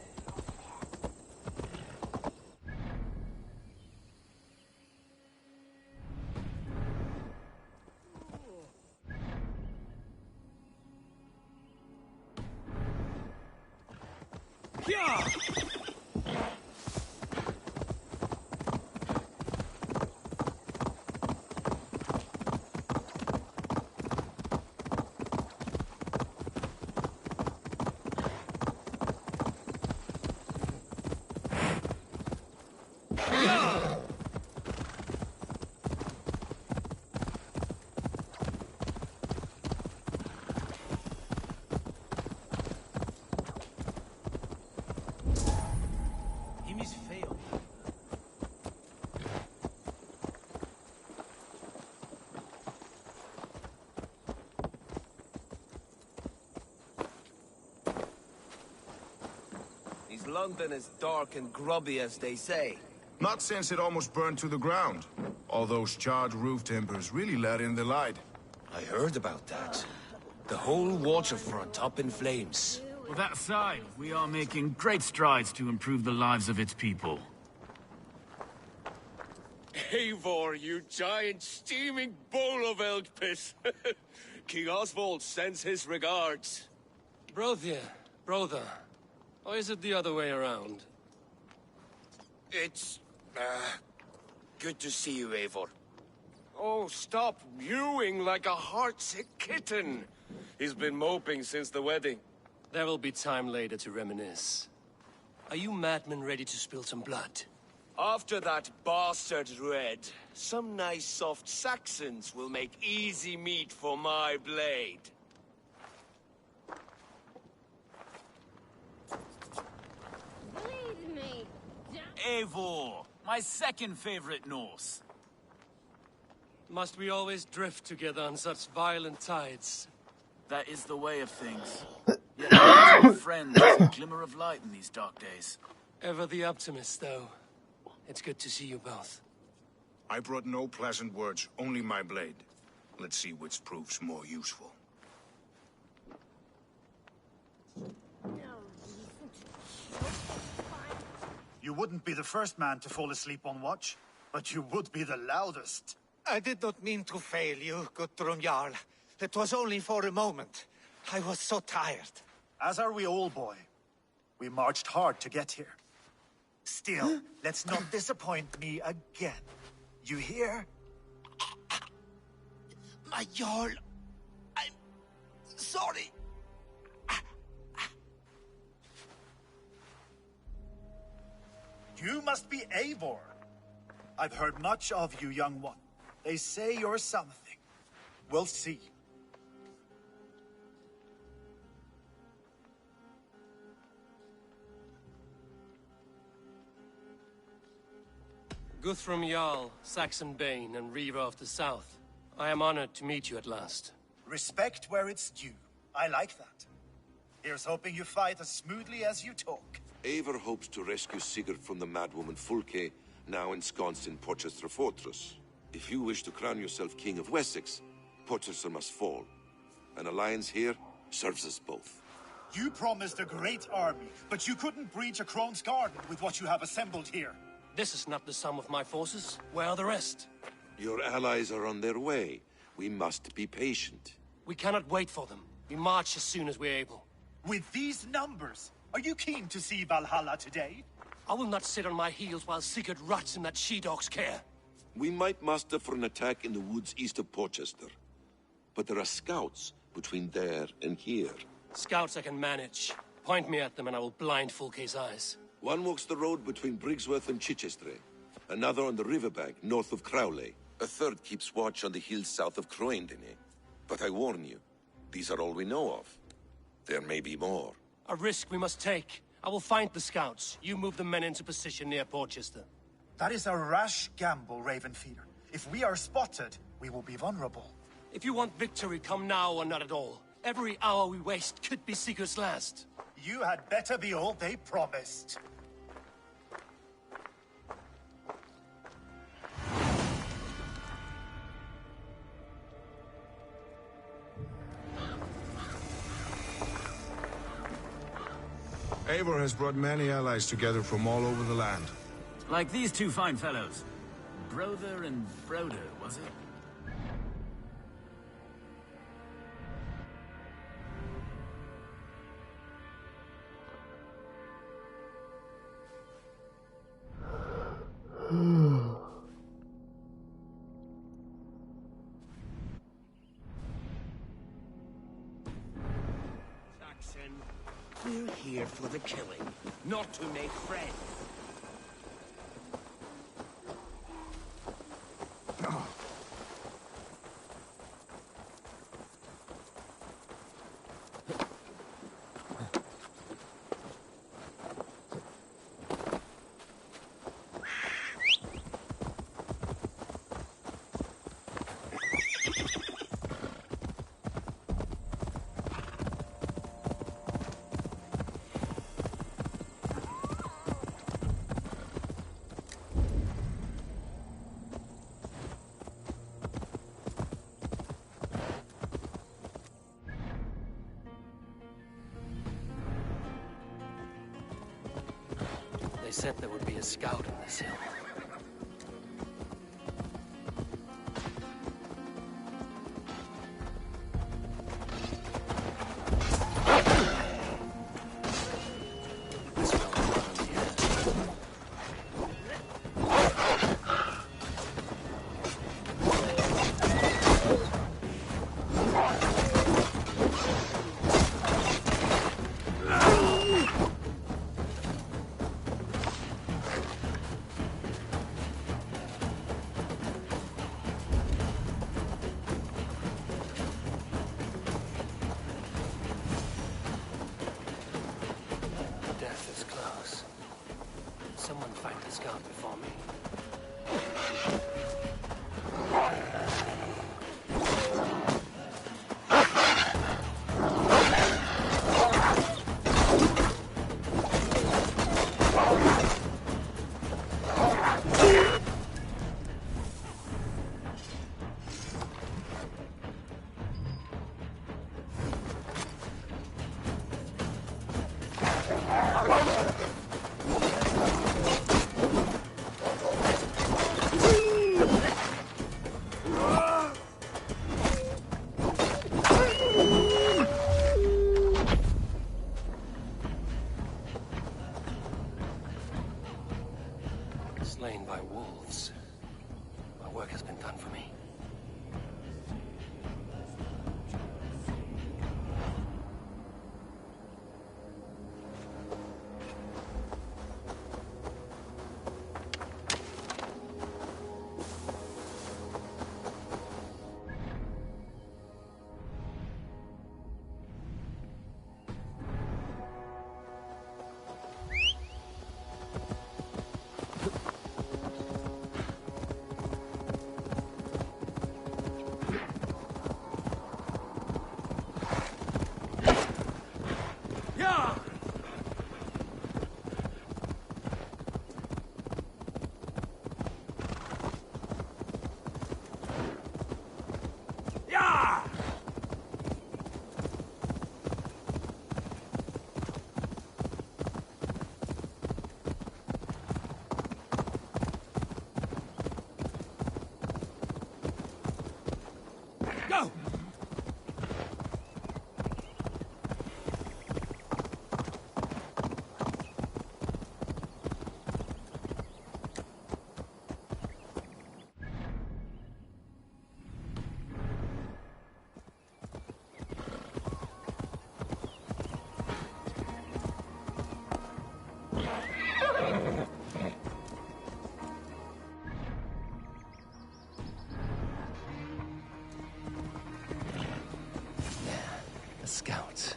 Is London as dark and grubby as they say?
Not since it almost burned to the ground. All those charred roof timbers really let in the light.
I heard about that. The whole waterfront up in flames.
With that aside, we are making great strides to improve the lives of its people.
Eivor, you giant steaming bowl of elk piss. King Oswald sends his regards.
Brother, or is it the other way around?
It's, good to see you, Eivor.
Oh, stop mewing like a heartsick kitten. He's been moping since the wedding.
There will be time later to reminisce. Are you madmen ready to spill some blood?
After that bastard Red, some nice soft Saxons will make easy meat for my blade.
Bleed me. Eivor, my second favorite Norse.
Must we always drift together on such violent tides?
That is the way of things. Yet our friend is a glimmer of light in these dark days.
Ever the optimist, though. It's good to see you both.
I brought no pleasant words, only my blade. Let's see which proves more useful.
You wouldn't be the first man to fall asleep on watch, but you would be the loudest.
I did not mean to fail you, Guthrum Jarl. It was only for a moment. I was so tired.
As are we all, boy. We marched hard to get here. Still, let's not disappoint me again. You hear?
My Jarl, I'm sorry.
You must be Eivor. I've heard much of you, young one. They say you're something. We'll see.
Guthrum Jarl, Saxon Bane, and Reaver of the South. I am honored to meet you at last.
Respect where it's due. I like that. Here's hoping you fight as smoothly as you talk.
Eivor hopes to rescue Sigurd from the madwoman Fulke, now ensconced in Porchester Fortress. If you wish to crown yourself King of Wessex, Porchester must fall. An alliance here serves us both.
You promised a great army, but you couldn't breach a Crone's Garden with what you have assembled here.
This is not the sum of my forces. Where are the rest?
Your allies are on their way. We must be patient.
We cannot wait for them. We march as soon as we're able.
With these numbers, are you keen to see Valhalla today?
I will not sit on my heels while Sigurd rots in that she-dog's care.
We might muster for an attack in the woods east of Porchester. But there are scouts between there and here.
Scouts I can manage. Point me at them and I will blind Fulke's eyes.
One walks the road between Briggsworth and Chichester. Another on the riverbank north of Crowley. A third keeps watch on the hills south of Croendene. But I warn you, these are all we know of. There may be more.
A risk we must take. I will find the scouts. You move the men into position near Porchester.
That is a rash gamble, Ravenfeeder. If we are spotted, we will be vulnerable.
If you want victory, come now or not at all. Every hour we waste could be Sigurd's last.
You had better be all they promised.
Eivor has brought many allies together from all over the land.
Like these two fine fellows. Brother and Frodo, was it?
Saxon, we're here for the killing, not to make friends.
They said there would be a scout on this hill. wolves. My work has been done for me. Scouts.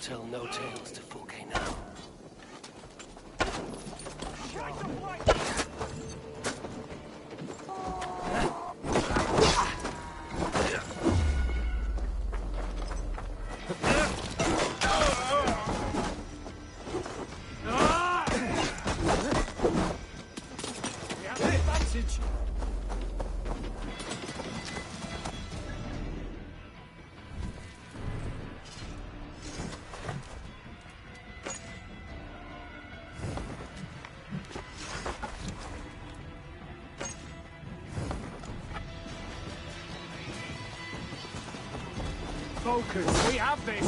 Tell no tales to Fulke now.
We have the advantage. Focus. We have this.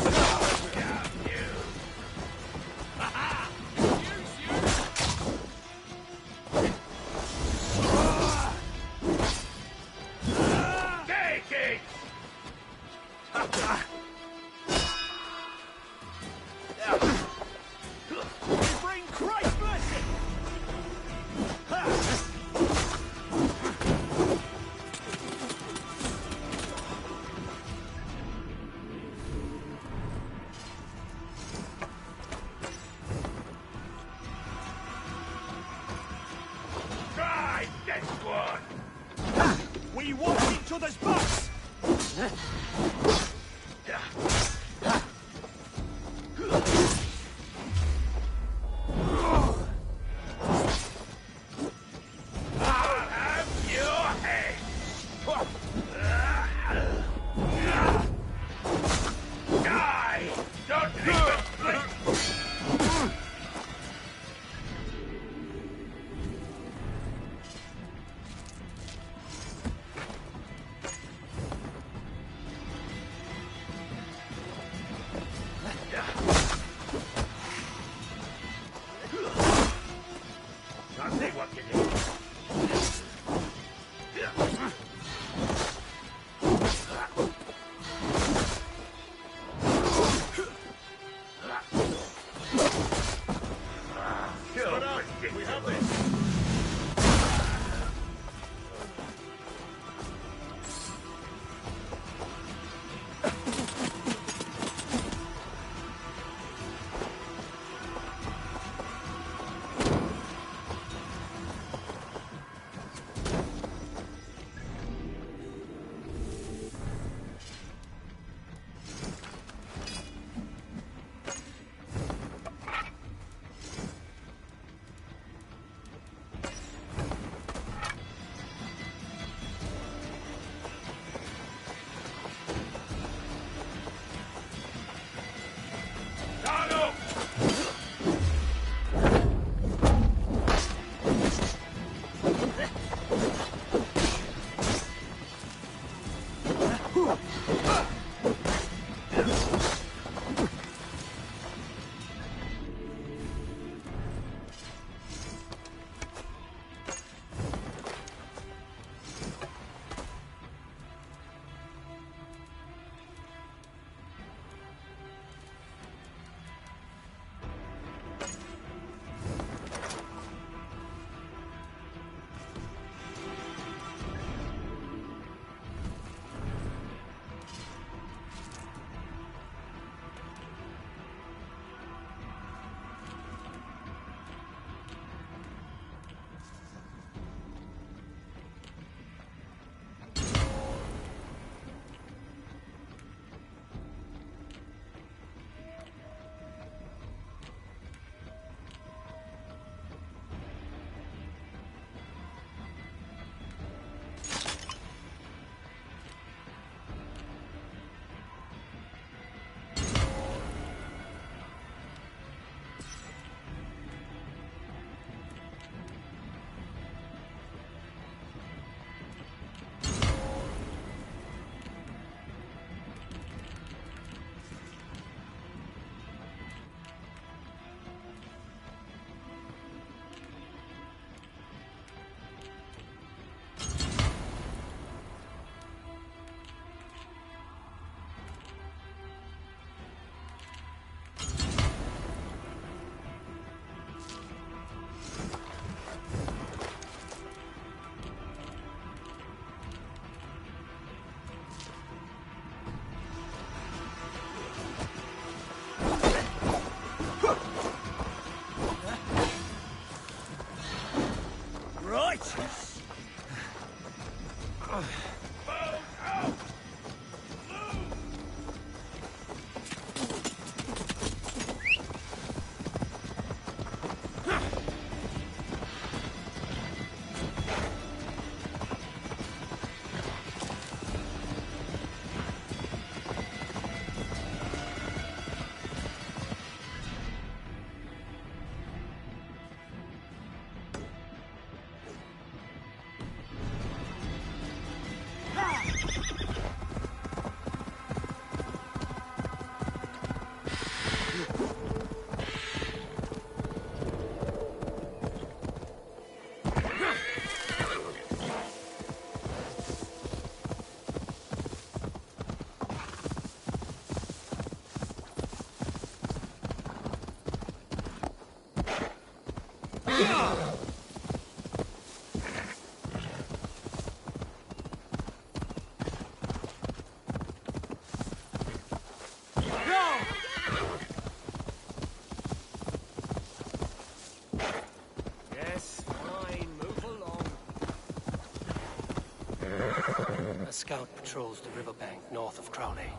Take it!
Bring Christ's blessing.
Try this one!
We want each other's backs.
I'll have your head! Die! Don't even blink!
A scout patrols the riverbank north of Crowley.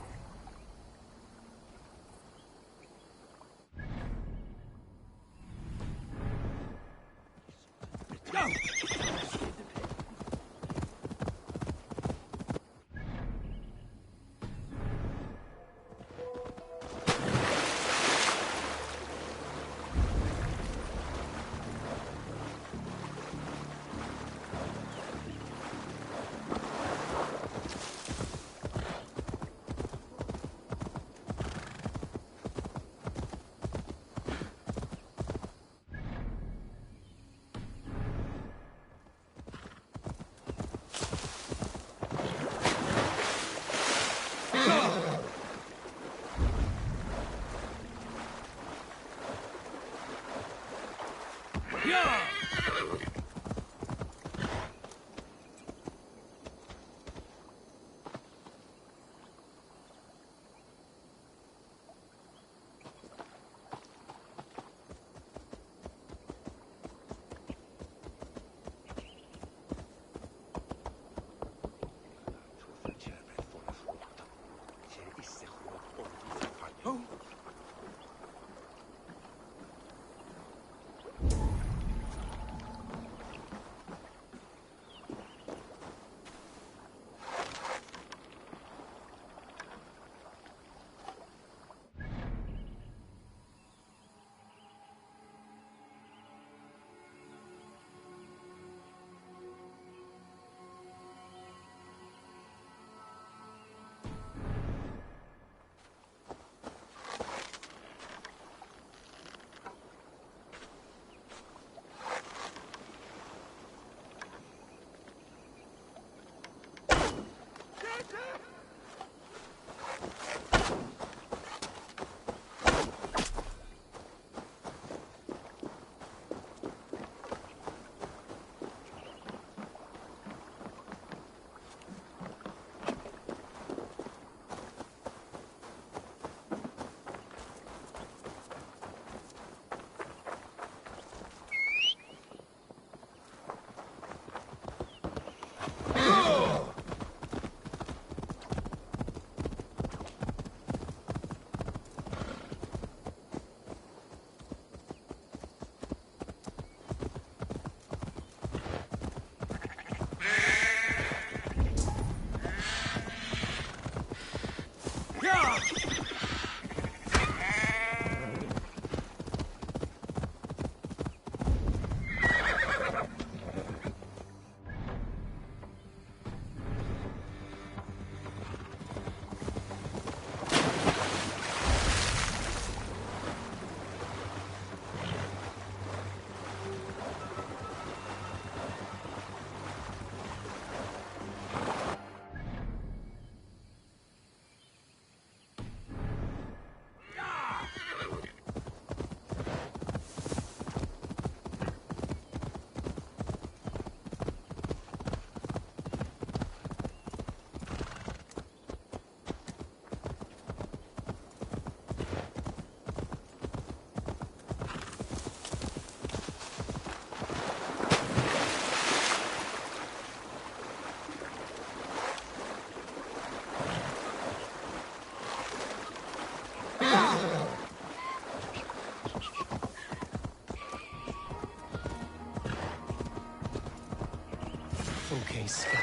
Okay, Scout.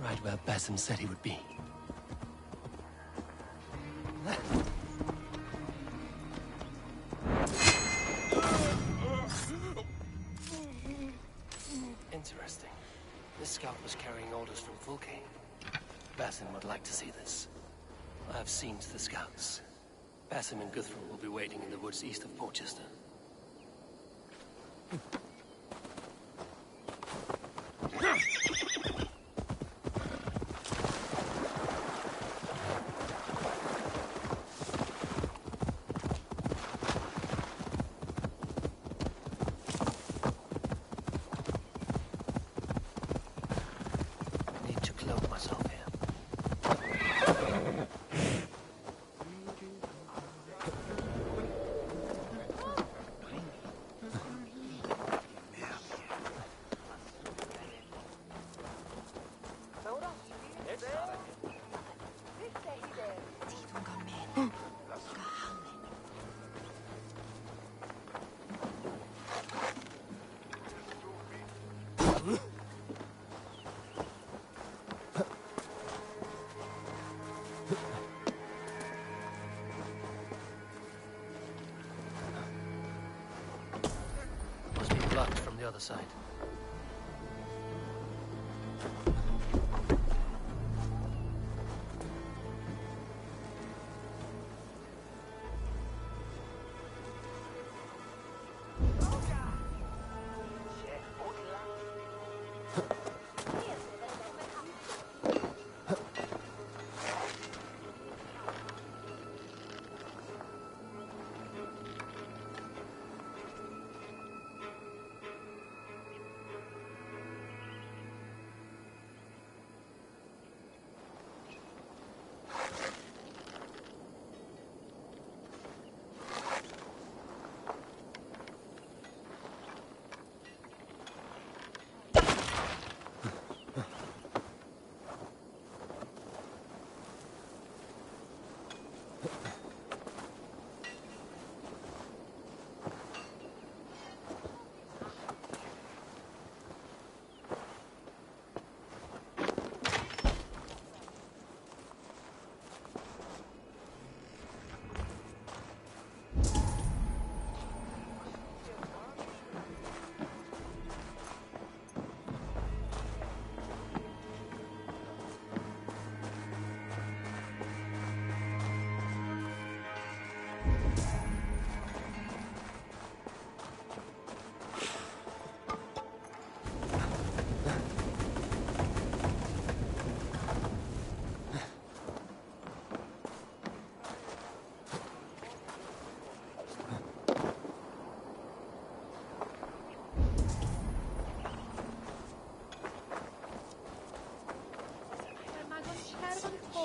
Right where Basim said he would be. Interesting. This scout was carrying orders from Vulcan. Basim would like to see this. I have seen to the scouts. Basim and Guthrum will be waiting in the woods east of Portchester. Need to cloak myself here. Must be blocked from the other side.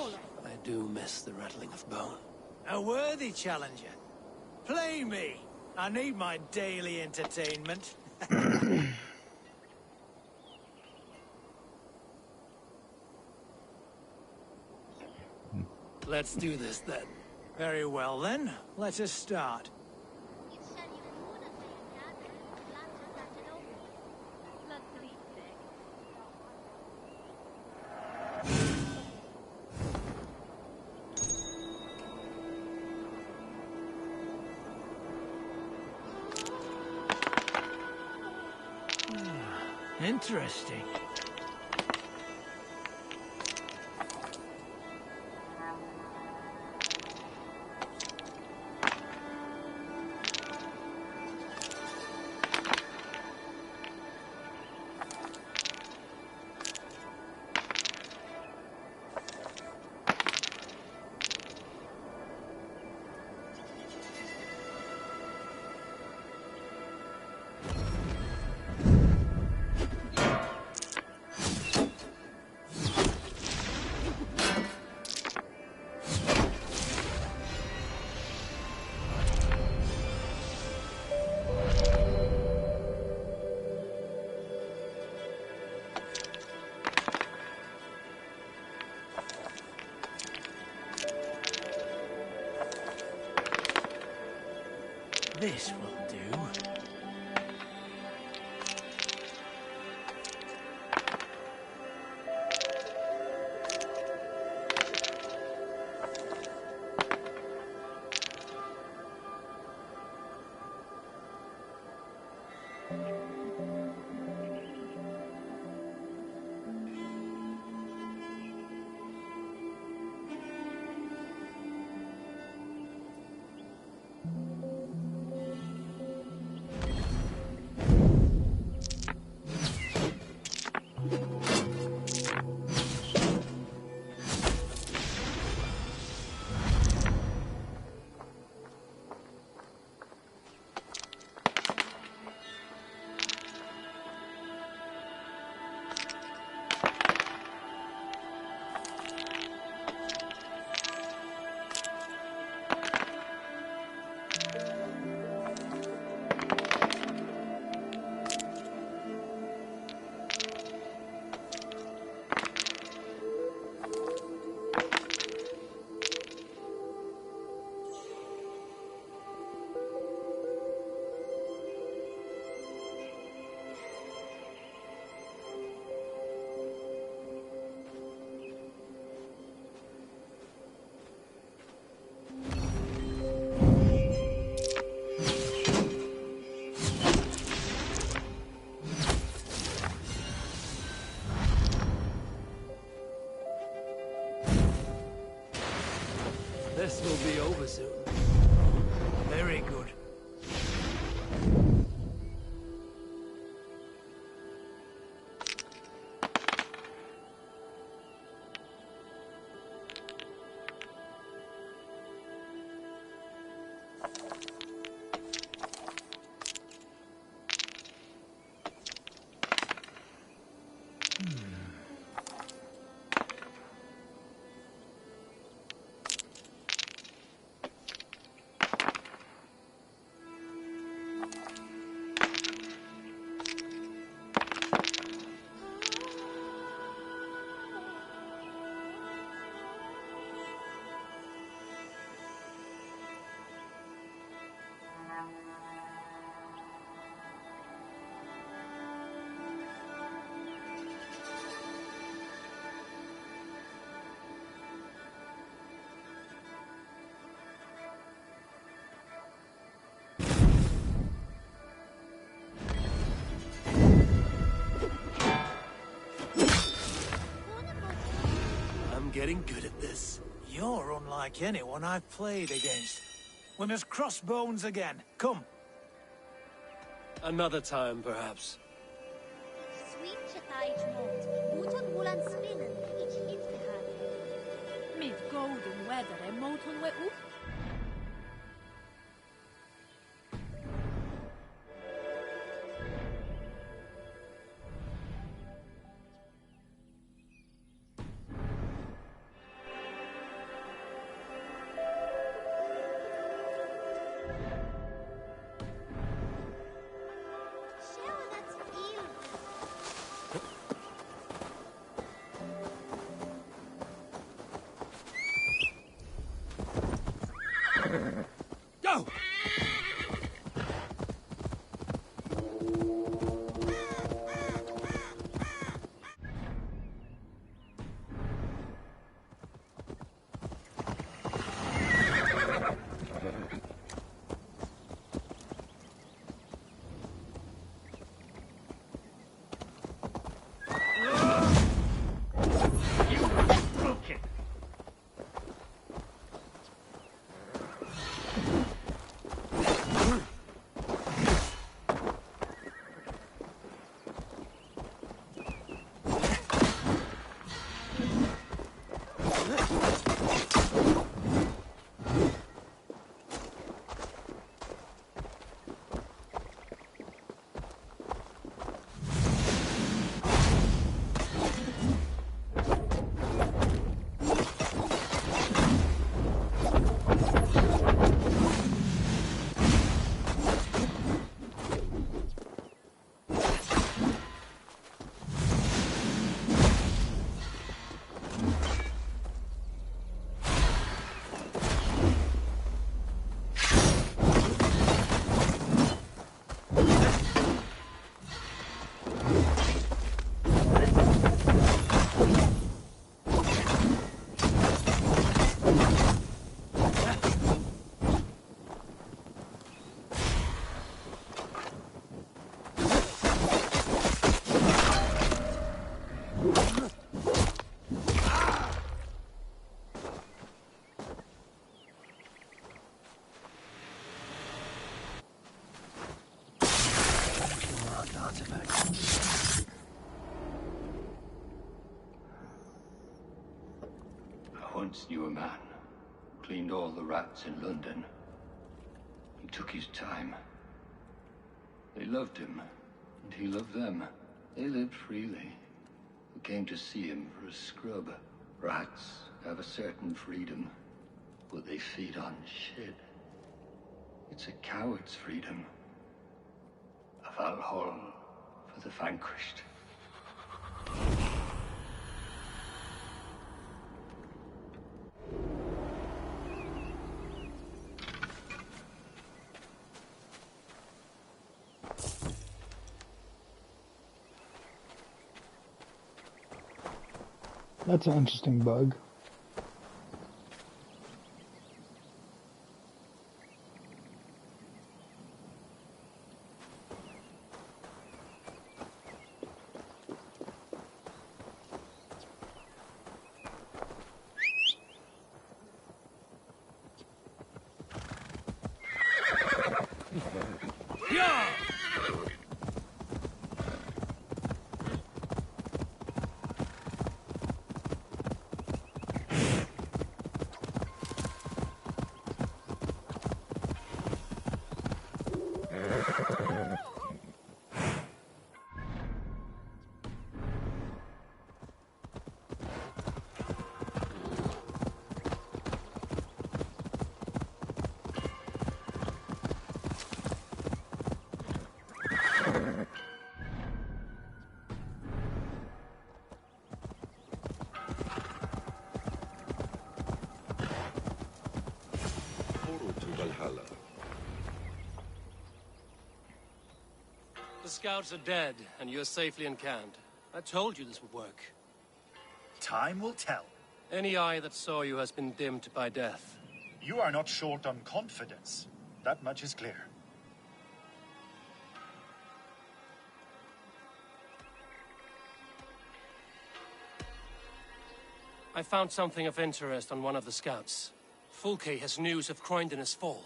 I do miss the rattling of bone.
A worthy challenger. Play me. I need my daily entertainment.
Let's do this then.
Very well then. Let us start. Interesting. This will do.
This will be over soon.
Very good.
I'm getting good at this.
You're unlike anyone I've played against. We must cross bones again. Come.
Another time, perhaps.
Sweet Chataich Malt, Mutan Wulan Spinnen, each hit behind.
Mid golden weather and Moton we up.
once knew a man. Cleaned all the rats in London. He took his time. They loved him, and he loved them. They lived freely. We came to see him for a scrub. Rats have a certain freedom, but they feed on shit. It's a coward's freedom. A Valhalla for the vanquished.
That's an interesting bug.
Valhalla.
The scouts are dead, and you're safely encamped. I told you this would work.
Time will tell.
Any eye that saw you has been dimmed by death.
You are not short on confidence. That much is clear.
I found something of interest on one of the scouts. Fulke has news of Croydon's fall.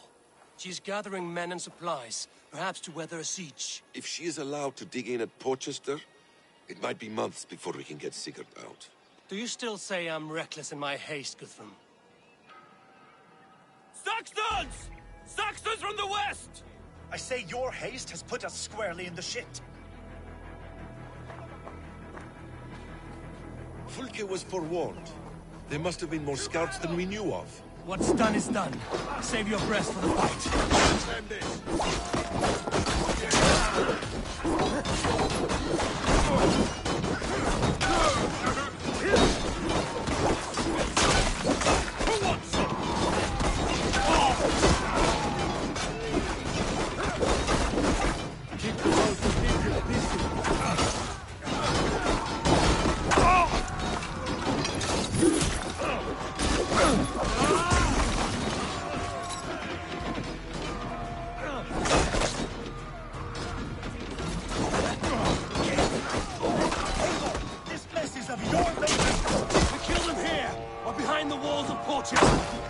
She's gathering men and supplies, perhaps to weather a siege.
If she is allowed to dig in at Porchester, it might be months before we can get Sigurd out.
Do you still say I'm reckless in my haste, Guthrum?
Saxons! Saxons from the west! I say your haste has put us squarely in the shit.
Fulke was forewarned. There must have been more scouts than we knew of.
What's done is done. Save your breath for the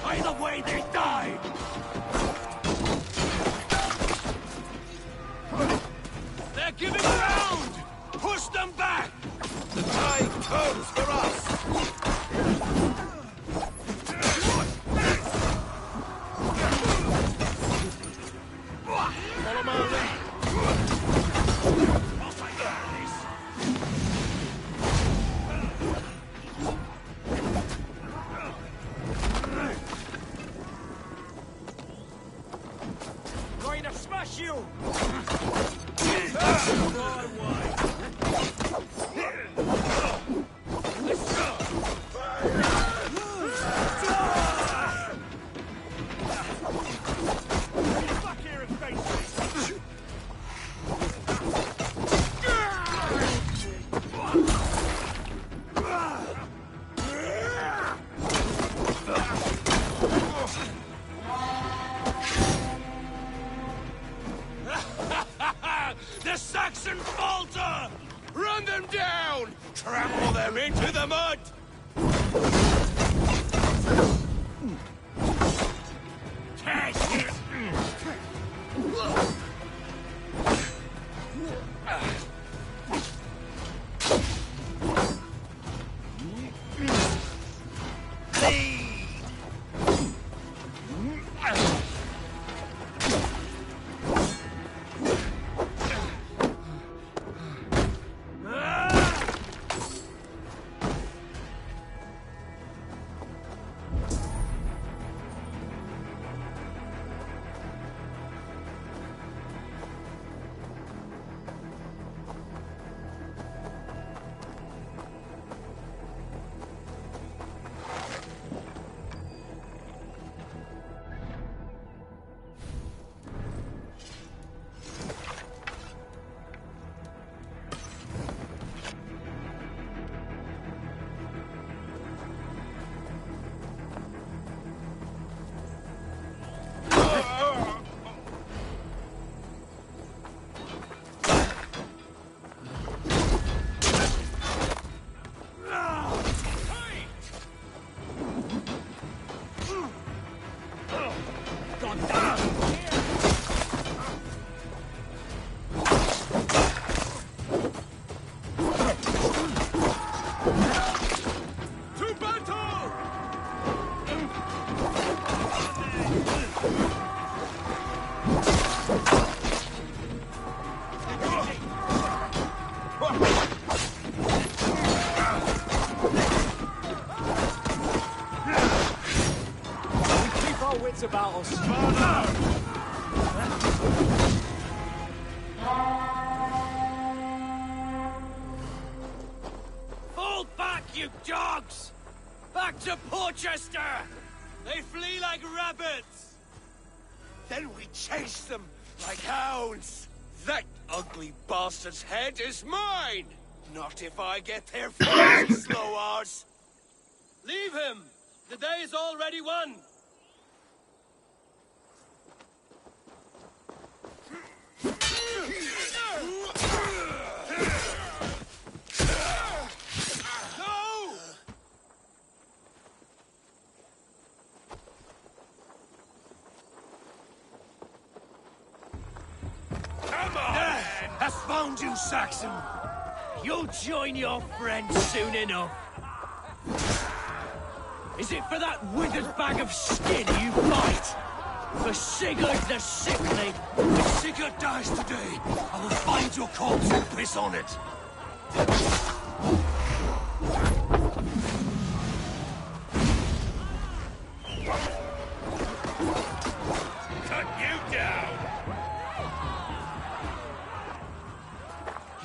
Either way, they die! They're giving ground! Push them back!
The tide turns for us!
Follow my lead!
Smash you!
The Saxon fall
To battle!
We keep our wits about us.
Fall back, you dogs! Back to Porchester! They flee like rabbits! Then we chase them like hounds! That ugly bastard's head is mine! Not if I get there first, slow arse! Leave him! The day is already won! No!
Come on!
Has found you, Saxon! You'll join your friends soon enough! Is it for that withered bag of skin you fight? For Sigurd the Sickly? If Sigurd dies today, I will find your corpse and piss on it!
Cut you down!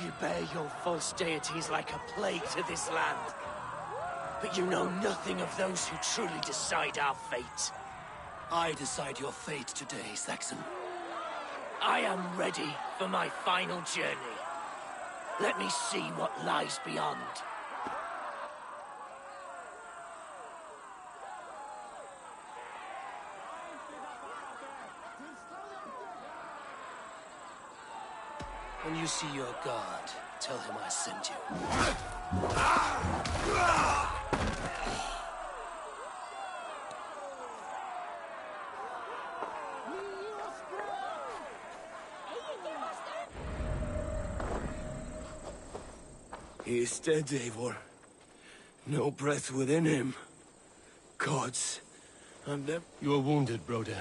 You bear your false deities like a plague to this land. But you know nothing of those who truly decide our fate.
I decide your fate today, Saxon.
I am ready for my final journey. Let me see what lies beyond.
When you see your god, tell him I sent you.
He is dead, Eivor. No breath within him. Gods, I'm never...
You are wounded, Broder.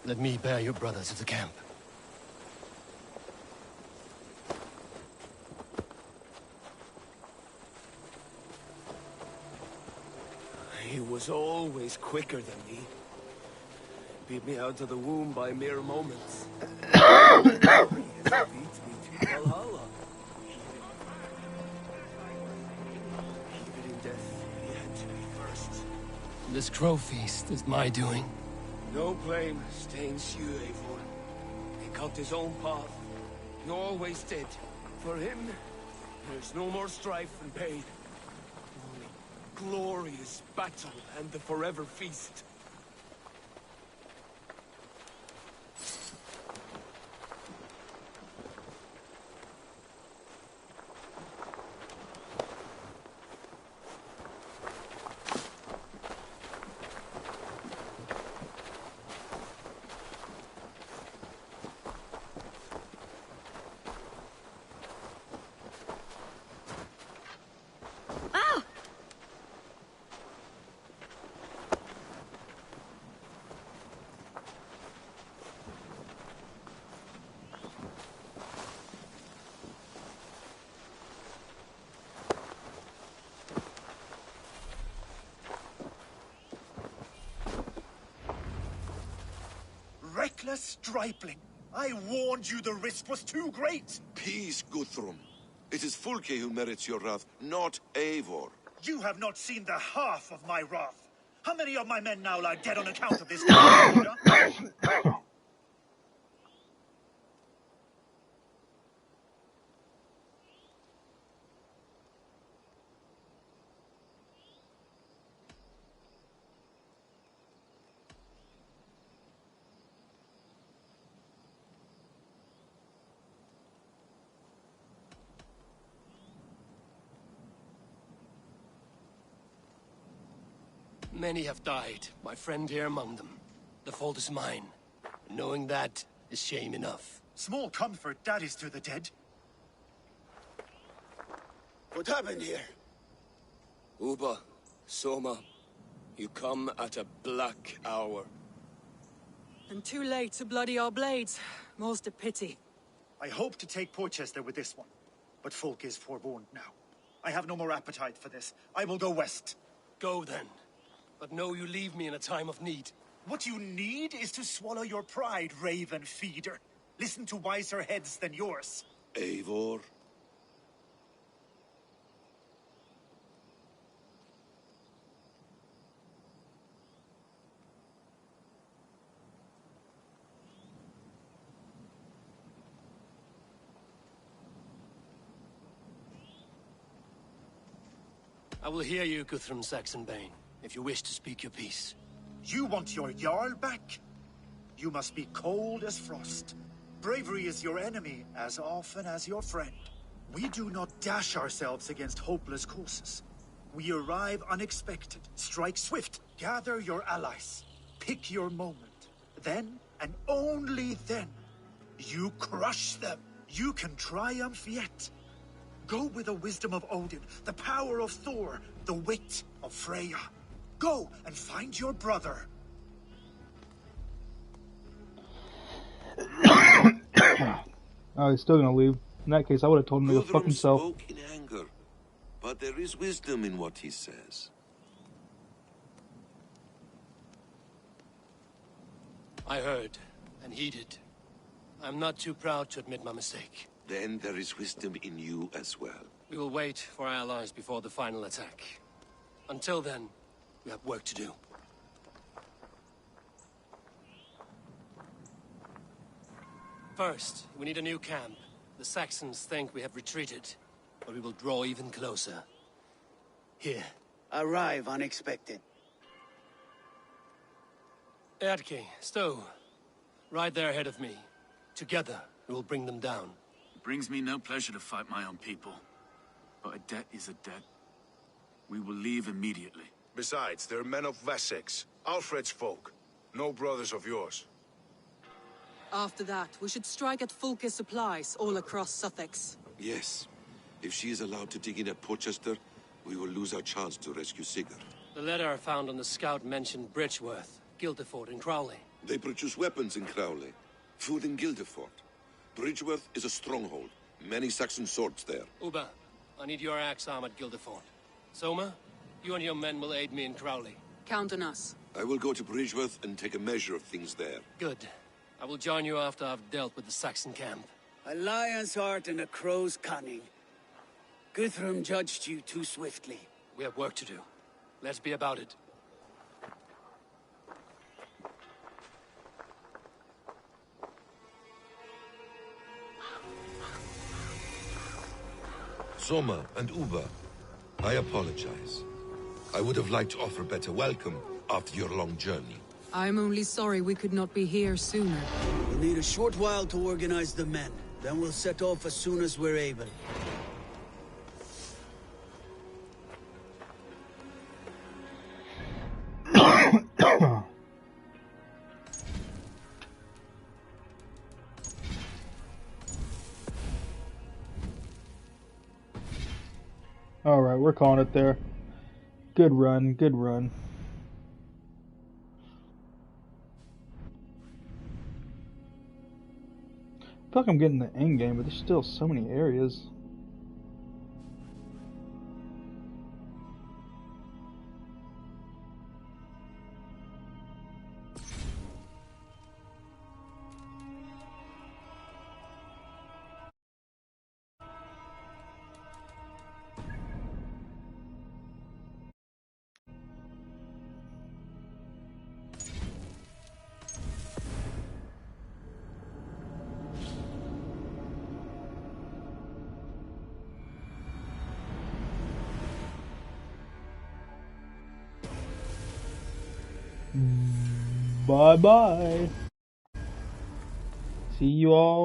Let me bear your brother to the camp.
He was always quicker than me. Beat me out of the womb by mere moments. He has beat me to Valhalla. Even in death, he had to be first.
This crow feast is my doing.
No blame stains you, Eivor. He cut his own path. He always did. For him, there's no more strife and pain. Only glorious battle and the forever feast.
Reckless stripling! I warned you the risk was too great!
Peace, Guthrum. It is Fulke who merits your wrath, not Eivor.
You have not seen the half of my wrath. How many of my men now lie dead on account of this?
Many have died, my friend here among them. The fault is mine. Knowing that is shame enough.
Small comfort that is to the dead.
What happened here? Uba, Soma, you come at a black hour.
And too late to bloody our blades. Most a pity.
I hope to take Porchester with this one, but folk is forewarned now. I have no more appetite for this. I will go west.
Go then. But know you leave me in a time of need.
What you need is to swallow your pride, raven feeder. Listen to wiser heads than yours.
Eivor.
I will hear you, Guthrum Saxonbane, if you wish to speak your piece.
You want your Jarl back? You must be cold as frost. Bravery is your enemy as often as your friend. We do not dash ourselves against hopeless courses. We arrive unexpected, strike swift, gather your allies, pick your moment. Then, and only then, you crush them. You can triumph yet. Go with the wisdom of Odin, the power of Thor, the wit of Freya. Go and find your brother.
Oh, he's still gonna leave. In that case, I would have told him to go fuck
Guthrum
himself.
spoke in anger, but there is wisdom in what he says.
I heard and heeded. I'm not too proud to admit my mistake.
Then there is wisdom in you as well.
We will wait for our allies before the final attack. Until then, we have work to do. First, we need a new camp. The Saxons think we have retreated, but we will draw even closer. Here.
Arrive unexpected.
Erdke, Stowe. Right there ahead of me. Together, we will bring them down.
It brings me no pleasure to fight my own people. But a debt is a debt. We will leave immediately.
Besides, they're men of Wessex, Alfred's folk. No brothers of yours.
After that, we should strike at Fulke's supplies all across Sussex.
Yes. If she is allowed to dig in at Porchester, we will lose our chance to rescue Sigurd.
The letter found on the scout mentioned Bridgeworth, Guildeford, and Crowley.
They produce weapons in Crowley, food in Guildeford. Bridgeworth is a stronghold. Many Saxon swords there.
Uba, I need your axe arm at Guildeford. Soma, you and your men will aid me in Crowley.
Count on us.
I will go to Bridgeworth and take a measure of things there.
Good. I will join you after I've dealt with the Saxon camp.
A lion's heart and a crow's cunning. Guthrum judged you too swiftly.
We have work to do. Let's be about it.
Soma and Uba, I apologize. I would have liked to offer a better welcome after your long journey.
I'm only sorry we could not be here sooner.
We'll need a short while to organize the men. Then we'll set off as soon as we're able.
Alright, we're calling it there. Good run, good run. I feel like I'm getting the end game, but there's still so many areas. Bye bye. See you all